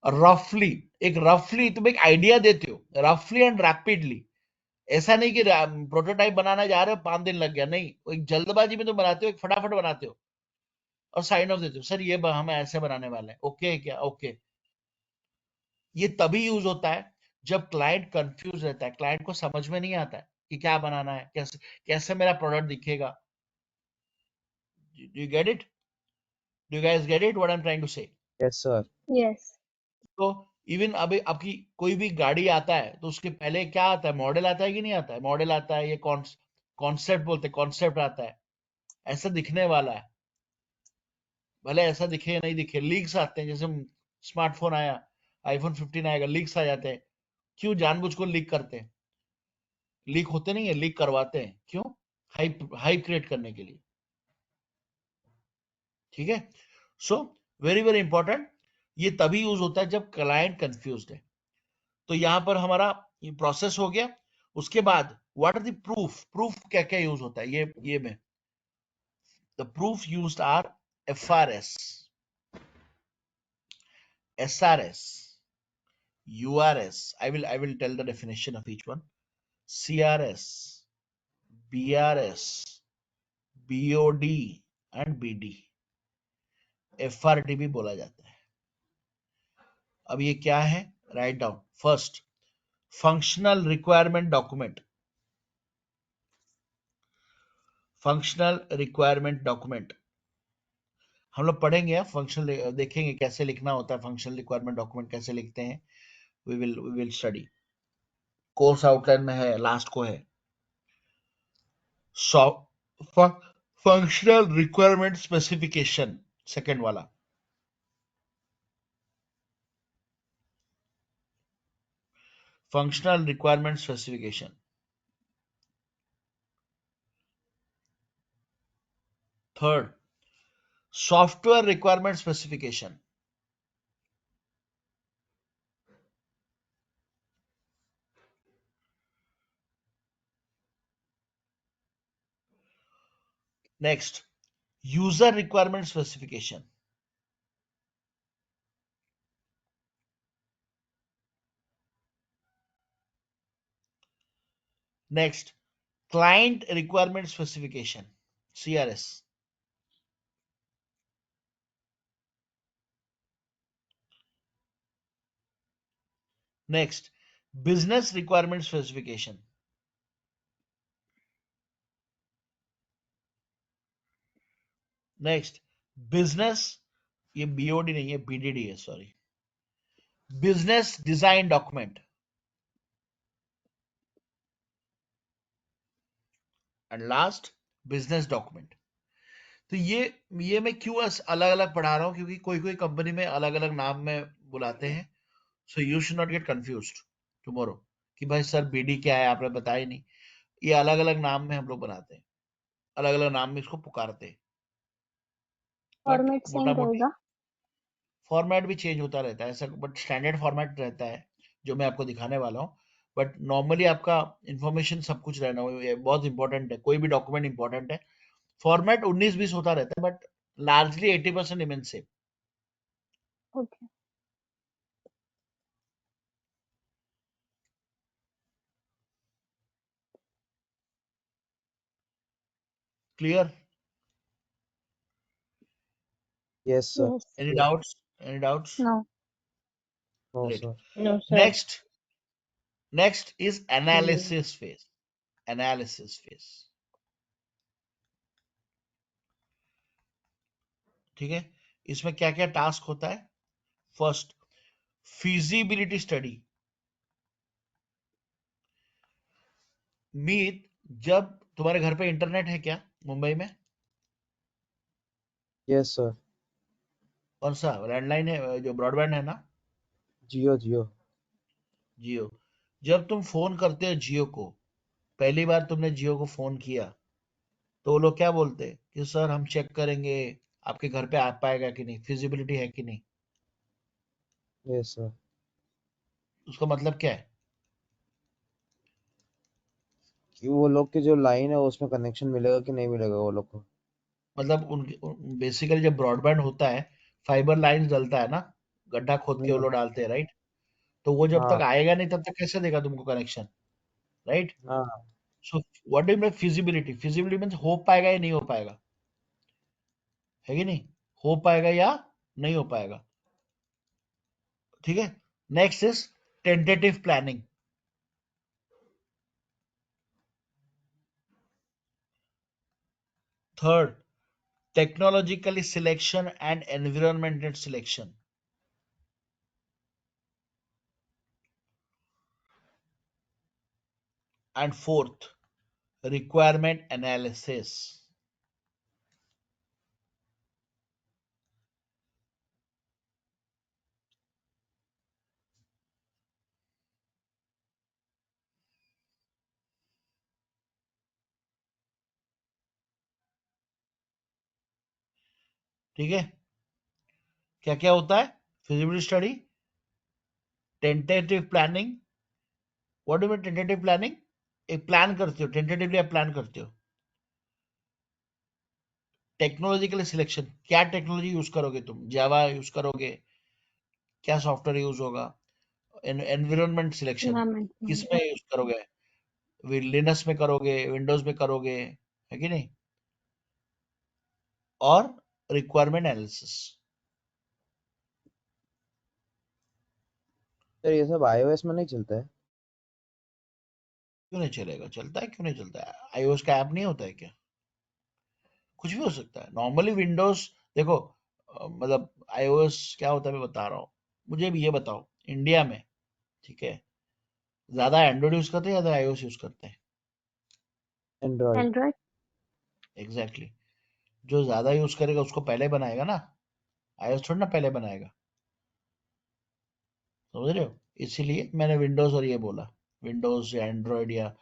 रफली रफली तुम एक आइडिया देते हो, रफली एंड रैपिडली। ऐसा नहीं कि प्रोटोटाइप बनाना जा रहे हो 5 दिन लग गया, नहीं, वो एक जल्दबाजी में तुम बनाते हो, एक फटाफट बनाते हो और साइन ऑफ देते हो, सर ये हम ऐसे बनाने वाले हैं, ओके है क्या, ओके। ये तभी यूज होता है जब क्लाइंट कंफ्यूज रहता है, क्लाइंट को समझ में नहीं आता है कि क्या बनाना है, कैसे कैसे मेरा प्रोडक्ट दिखेगा। Do you get it? Do you guys get it what I'm trying to say?
Yes, sir.
Yes.
तो इवन अभी आपकी कोई भी गाड़ी आता है तो उसके पहले क्या आता है, मॉडल आता है कि नहीं आता है, मॉडल आता है, ये कॉन्सेप्ट बोलते हैं, कॉन्सेप्ट आता है, ऐसा दिखने वाला है, भले ऐसा दिखे या नहीं दिखे, लीक्स आते हैं, जैसे स्मार्टफोन आया, आईफोन 15 आएगा, लीक्स आ जाते हैं, क्यों जानबूझ को लीक करते हैं, लीक होते नहीं है, लीक करवाते हैं, क्यों, हाइप क्रिएट करने के लिए, ठीक है। सो वेरी वेरी इंपॉर्टेंट, ये तभी यूज होता है जब क्लाइंट कंफ्यूज्ड है। तो यहां पर हमारा ये प्रोसेस हो गया, उसके बाद what are the proof, proof क्या क्या यूज होता है, ये में the proof used are FRS, SRS, URS, I will tell the definition of each one, CRS, BRS, BOD and BD, FRD भी बोला जाता है। अब ये क्या है, write down, first functional requirement document, functional requirement document हम लोग पढ़ेंगे, फंक्शनल देखेंगे कैसे लिखना होता है, फंक्शनल रिक्वायरमेंट डॉक्यूमेंट कैसे लिखते हैं, we will study, course outline में है, लास्ट को है। फंक्शनल रिक्वायरमेंट स्पेसिफिकेशन, सेकंड वाला, functional requirement specification. Third, software requirement specification. Next, user requirement specification. Next, client requirement specification, CRS। Next, business requirement specification. Next, business, ये BOD नहीं है, BDD है, sorry, business design document. And last, business document. तो ये मैं क्यों अलग अलग पढ़ा रहा हूँ, क्योंकि कोई कोई कंपनी में अलग अलग नाम में बुलाते हैं. So you should not gate confused tomorrow कि भाई सर बीडी क्या है, आपने बताया नहीं. ये अलग अलग नाम में हम लोग बनाते हैं, अलग अलग नाम में इसको पुकारते हैं. बट
फॉर्मेट
मोटा
सेम
मोटी
रहेगा।
फॉर्मेट भी चेंज होता रहता है ऐसा, बट स्टैंडर्ड फॉर्मेट रहता है जो मैं आपको दिखाने वाला हूँ. बट नॉर्मली आपका इंफॉर्मेशन सब कुछ रहना ये बहुत इंपॉर्टेंट है, कोई भी डॉक्यूमेंट इंपॉर्टेंट है. फॉर्मेट 19-20 होता रहता है, but largely 80% remain same.
Okay.
Clear?
Yes, sir.
Yes.
Any
Clear.
Doubts? Any doubts?
No.
No,
great.
sir.
No, sir.
Next is
Hmm.
Analysis phase. Analysis phase, ठीक है. इसमें क्या क्या टास्क होता है? First, feasibility study. मीत, जब तुम्हारे घर पे इंटरनेट है क्या मुंबई में?
Yes, sir.
कौन सा लैंडलाइन है, जो ब्रॉडबैंड है ना?
Geo.
जियो. जब तुम फोन करते हो जियो को, पहली बार तुमने जियो को फोन किया, तो वो लोग क्या बोलते हैं कि सर हम चेक करेंगे आपके घर पे आ पाएगा कि नहीं, फिजिबिलिटी है कि नहीं.
Yes, sir.
उसका मतलब क्या है?
कि वो लोग की जो लाइन है उसमें कनेक्शन मिलेगा कि नहीं मिलेगा वो लोग को.
मतलब उनके बेसिकली जब ब्रॉडबैंड होता है, फाइबर लाइन डलता है ना, गड्ढा खोद के वो लोग डालते हैं, राइट? तो वो जब
हाँ
तक आएगा नहीं तब तक कैसे देगा तुमको कनेक्शन, राइट?
हाँ.
सो what do mean feasibility? Feasibility means हो पाएगा या नहीं हो पाएगा, है कि नहीं? हो पाएगा या नहीं हो पाएगा, ठीक है. Next is tentative planning. Third, technologically selection and environmental selection. And fourth, requirement analysis. ठीक है. क्या क्या होता है? Feasibility study, tentative planning. What do mean tentative planning? एक प्लान करते हो, टेंटेटिवली आप प्लान करते हो. टेक्नोलॉजिकल सिलेक्शन, क्या टेक्नोलॉजी यूज करोगे तुम? जावा यूज करोगे? क्या सॉफ्टवेयर यूज होगा? एनवायरमेंट सिलेक्शन, किस
एनवायरमेंट।
में यूज करोगे? लिनक्स में करोगे, विंडोज में करोगे, है कि नहीं? और रिक्वायरमेंट एनालिसिस.
सर ये सब iOS में नहीं चलता है.
क्यों नहीं चलेगा? चलता है, क्यों नहीं चलता है? आईओएस का ऐप नहीं होता है क्या? कुछ भी हो सकता है. नॉर्मली विंडोज, देखो मतलब आईओएस क्या होता है मैं बता रहा हूँ. मुझे भी ये बताओ, इंडिया में, ठीक है, ज्यादा एंड्रॉइड यूज करते हैं, ज्यादा आईओएस यूज करते हैं?
Android.
एंड्रॉइड।
Exactly exactly. जो ज्यादा यूज करेगा उसको पहले बनाएगा ना, आईओएस थोड़ी ना पहले बनाएगा. समझ रहे हो? इसीलिए मैंने विंडोज और ये बोला, विंडोज या एंड्रॉइड या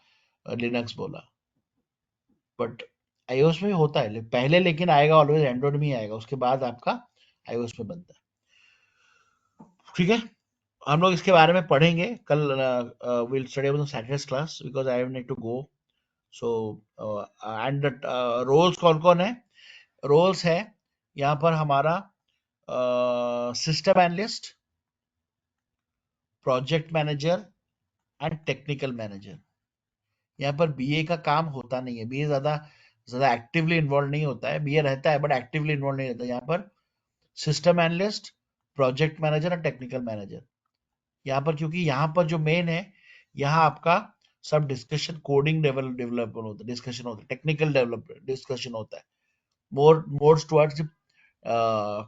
लिनक्स बोला. बट आईओएस में भी होता है पहले, लेकिन आएगा ऑलवेज एंड्रॉइड में ही आएगा, उसके बाद आपका आईओएस में बनता है. ठीक है. हम लोग इसके बारे में पढ़ेंगे कल. Will study about Saturday's class because I need to go. So and roles कौन कौन है? रोल्स है यहाँ पर हमारा system analyst, project manager and technical manager. यहाँ पर बीए का काम होता नहीं है, बीए ज्यादा ज्यादा एक्टिवली इन्वॉल्व नहीं होता है. बीए रहता है बट एक्टिवली इन्वॉल्व नहीं रहता. यहाँ पर सिस्टम एनालिस्ट, प्रोजेक्ट मैनेजर और टेक्निकल मैनेजर. यहाँ पर क्योंकि यहाँ पर जो मेन है, यहाँ आपका सब डिस्कशन, कोडिंग डेवलपमेंट होता है, डिस्कशन होता है, टेक्निकल डेवलप डिस्कशन होता है. More towards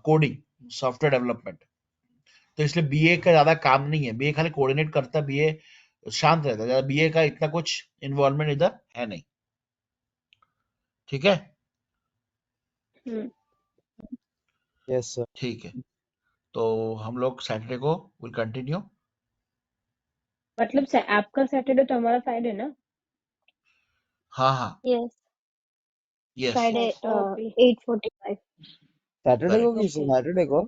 coding, software development. तो इसलिए बीए का ज्यादा काम नहीं है. बीए खाली कोऑर्डिनेट करता है, बीए शांत रहता है, ज्यादा बीए का इतना कुछ इन्वॉल्वमेंट इधर है नहीं. ठीक है.
हम्म,
यस सर।
ठीक है, तो हम लोग सैटरडे को विल कंटिन्यू।
मतलब आपका सैटरडे तो हमारा फ्राइडे ना।
हाँ हाँ,
यस
यस,
फ्राइडे
तो अभी
8:45
सैटरडे को
करेक्ट।
किस
ओके
सैटरडे को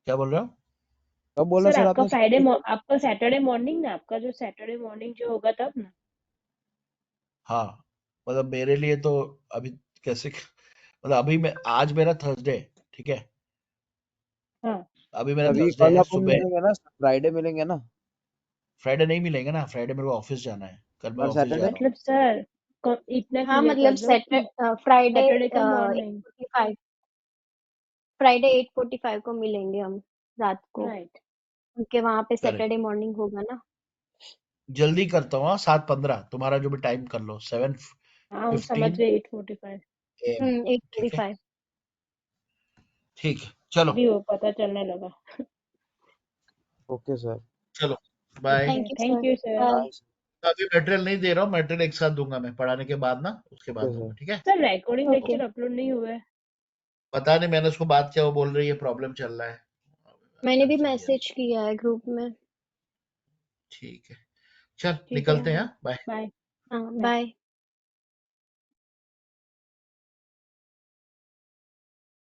क्या बोल रहे हो?
कब बोला
सर,
सर
आपका
आपने?
आपका सैटरडे मॉर्निंग ना, आपका जो सैटरडे मॉर्निंग जो होगा तब ना।
हाँ, मतलब मेरे लिए तो अभी कैसे, मतलब अभी मैं, आज मेरा थर्सडे, ठीक है,
हाँ
अभी मेरा
अभी
थर्सडे
कल
है
अपन
सुबह।
मिलेंगे ना, फ्राइडे मिलेंगे ना।
फ्राइडे नहीं मिलेंगे ना, फ्राइडे मेरे को ऑफिस जाना है, कल मैं
और
ऑफिस जा
सैटरडे?
रहा हूँ।
मतलब सर, इतना
हाँ
क्लियर कर
मतलब
दो कि
फ्राइडे
सैटरडे का मॉर्निंग।
8:45 फ्राइडे 8:45 को मिलेंगे हम रात को,
राइट।
क्योंकि वहां पे
करेक्ट,
सैटरडे मॉर्निंग होगा ना।
जल्दी करता हूँ, 7:15 तुम्हारा जो भी टाइम कर लो,
हाँ, हम समझ
7:15
गए 8:45।
AM, ठीक है,
8:45
ठीक है, चलो,
अभी वो पता चलने लगा।
Okay sir.
चलो, bye.
Okay,
thank you
thank
sir
you sir.
Bye.
Bye.
अभी मटेरियल नहीं दे रहा हूँ, मटेरियल एक साथ दूंगा मैं पढ़ाने के बाद ना, उसके बाद
ओके
दूंगा,
सर।
ठीक है।
Sir, recording
okay
lecture upload नहीं हुए।
पता नहीं, मैंने उसको बात किया, वो बोल रही है प्रॉब्लम चल रहा है,
मैंने भी
टेंशन लिया नहीं।
मैसेज किया है ग्रुप में।
ठीक है, चल
ठीक है,
निकलते हैं, बाय।
बाय
हाँ
बाय।
बाय।